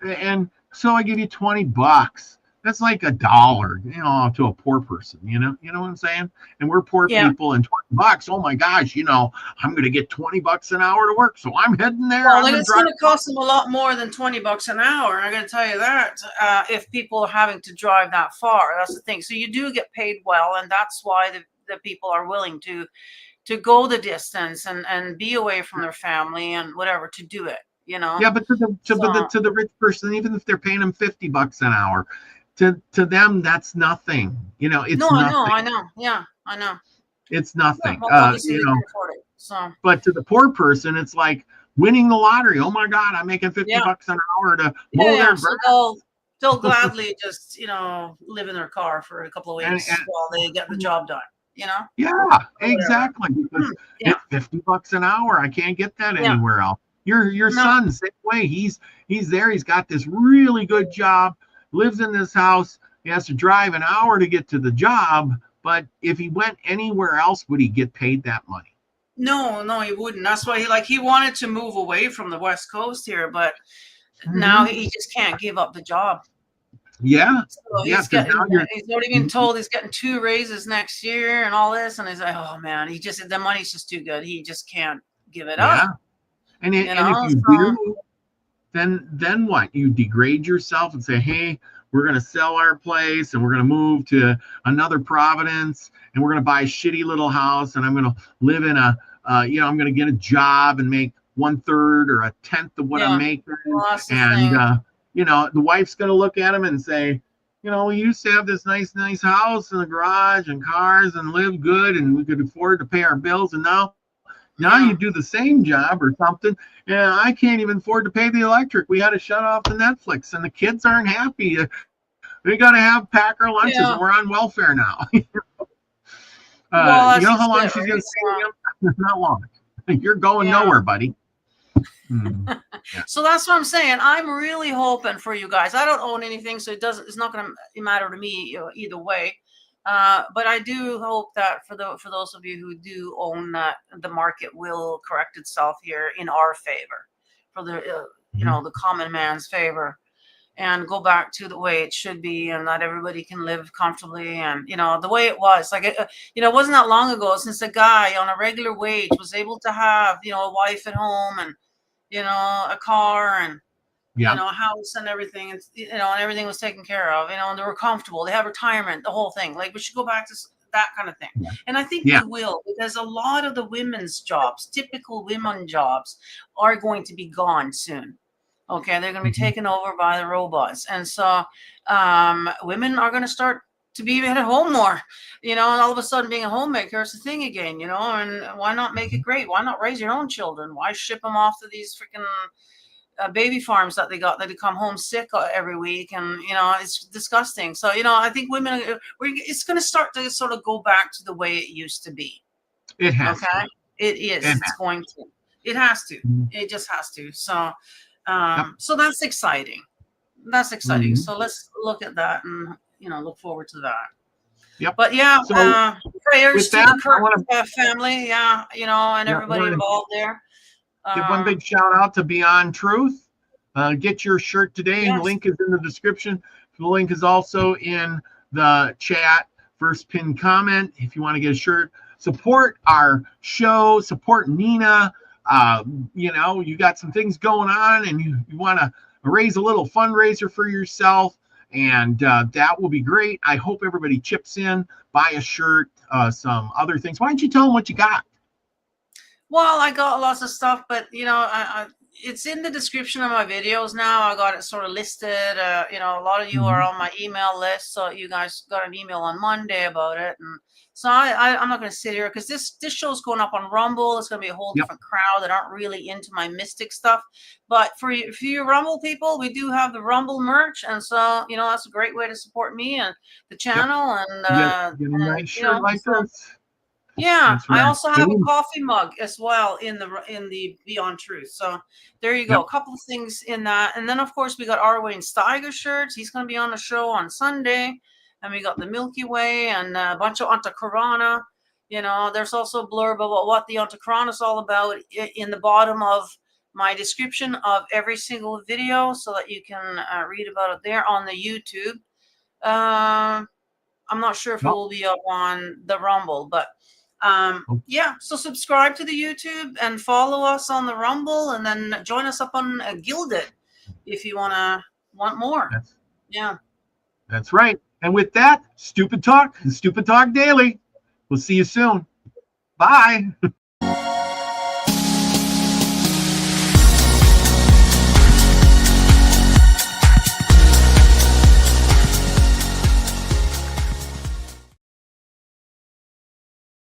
Speaker 1: and so I give you $20. That's like $1, you know, to a poor person, you know what I'm saying? And we're poor
Speaker 2: Yeah.
Speaker 1: people, and $20, oh my gosh, you know, I'm going to get $20 an hour to work. So I'm heading there.
Speaker 2: Well,
Speaker 1: I'm
Speaker 2: then
Speaker 1: gonna
Speaker 2: it's
Speaker 1: drive
Speaker 2: going to cost them a lot more than $20 an hour. I'm going to tell you that. If people are having to drive that far, that's the thing. So you do get paid well, and that's why the people are willing to go the distance and be away from their family and whatever to do it. You know.
Speaker 1: Yeah, but to the rich person, even if they're paying them $50 an hour, to them that's nothing. You know, it's nothing.
Speaker 2: I know. Yeah, I know.
Speaker 1: It's nothing.
Speaker 2: Yeah, well, obviously
Speaker 1: You
Speaker 2: they
Speaker 1: know,
Speaker 2: can afford it. So.
Speaker 1: but to the poor person, it's like winning the lottery. Oh my God, I'm making $50 an hour to mow their grass.
Speaker 2: So they'll gladly just, you know, live in their car for a couple of weeks while they get the job done. You know?
Speaker 1: Yeah, exactly. Because it's $50 an hour. I can't get that anywhere else. Your son, same way. He's there. He's got this really good job. Lives in this house. He has to drive an hour to get to the job. But if he went anywhere else, would he get paid that money?
Speaker 2: No, he wouldn't. That's why he wanted to move away from the West Coast here, but now he just can't give up the job.
Speaker 1: Yeah.
Speaker 2: So he's already been told he's getting 2 raises next year and all this, and he's like, oh man, the money's just too good. He just can't give it up.
Speaker 1: And if you do, then what? You degrade yourself and say, hey, we're going to sell our place and we're going to move to another province and we're going to buy a shitty little house and I'm going to live in I'm going to get a job and make 1/3 or 1/10 of what I'm making.
Speaker 2: Well,
Speaker 1: and, the wife's going to look at him and say, we used to have this nice house and a garage and cars and live good and we could afford to pay our bills. And now you do the same job or something. Yeah, I can't even afford to pay the electric. We had to shut off the Netflix and the kids aren't happy. We got to pack our lunches and we're on welfare now.
Speaker 2: Well,
Speaker 1: you know how long she's going to stay? Not long. You're going nowhere, buddy.
Speaker 2: So that's what I'm saying. I'm really hoping for you guys. I don't own anything, so it's not going to matter to me either way. But I do hope that for those of you who do own that, the market will correct itself here in our favor, for the the common man's favor, and go back to the way it should be, and that everybody can live comfortably, and the way it was. Like it wasn't that long ago since a guy on a regular wage was able to have a wife at home and a car and a house and everything, and and everything was taken care of, and they were comfortable. They have retirement, the whole thing. Like we should go back to that kind of thing. And I think we will, because a lot of the women's jobs, typical women jobs, are going to be gone soon. Okay, they're going to be taken over by the robots, and so women are going to start to be at home more. And all of a sudden being a homemaker is a thing again. And why not make it great? Why not raise your own children? Why ship them off to these freaking baby farms that they come home sick every week, and it's disgusting. So I think women, it's going to start to sort of go back to the way it used to be.
Speaker 1: It has
Speaker 2: to. It is. It's going to. It has to. It just has to. So so that's exciting. So let's look at that and look forward to that.
Speaker 1: Yep.
Speaker 2: But prayers to the Kirk family, and everybody involved there.
Speaker 1: Give one big shout out to Beyond Truth. Get your shirt today. Yes. Link is in the description. The link is also in the chat. First pinned comment. If you want to get a shirt, support our show. Support Nina. You got some things going on, and you want to raise a little fundraiser for yourself, and that will be great. I hope everybody chips in, buy a shirt, some other things. Why don't you tell them what you got?
Speaker 2: Well, I got lots of stuff, but it's in the description of my videos now. I got it sort of listed. A lot of you are on my email list, so you guys got an email on Monday about it, and so I'm not going to sit here because this show's going up on Rumble. It's going to be a whole different crowd that aren't really into my mystic stuff. But for you Rumble people, we do have the Rumble merch, and so that's a great way to support me and the channel. And
Speaker 1: get a nice shirt like this.
Speaker 2: Yeah, right. I also have a coffee mug as well in the Beyond Truth. So there you go. A couple of things in that. And then, of course, we got Arwayne Steiger shirts. He's going to be on the show on Sunday. And we got the Milky Way and a bunch of Anta Corona. There's also a blurb about what the Ontocron is all about in the bottom of my description of every single video, so that you can read about it there on the YouTube. I'm not sure if it will be up on the Rumble, but yeah, so subscribe to the YouTube and follow us on the Rumble, and then join us up on Gilded if you want more. Yeah.
Speaker 1: That's right. And with that, Stupid Talk Daily. We'll see you soon. Bye.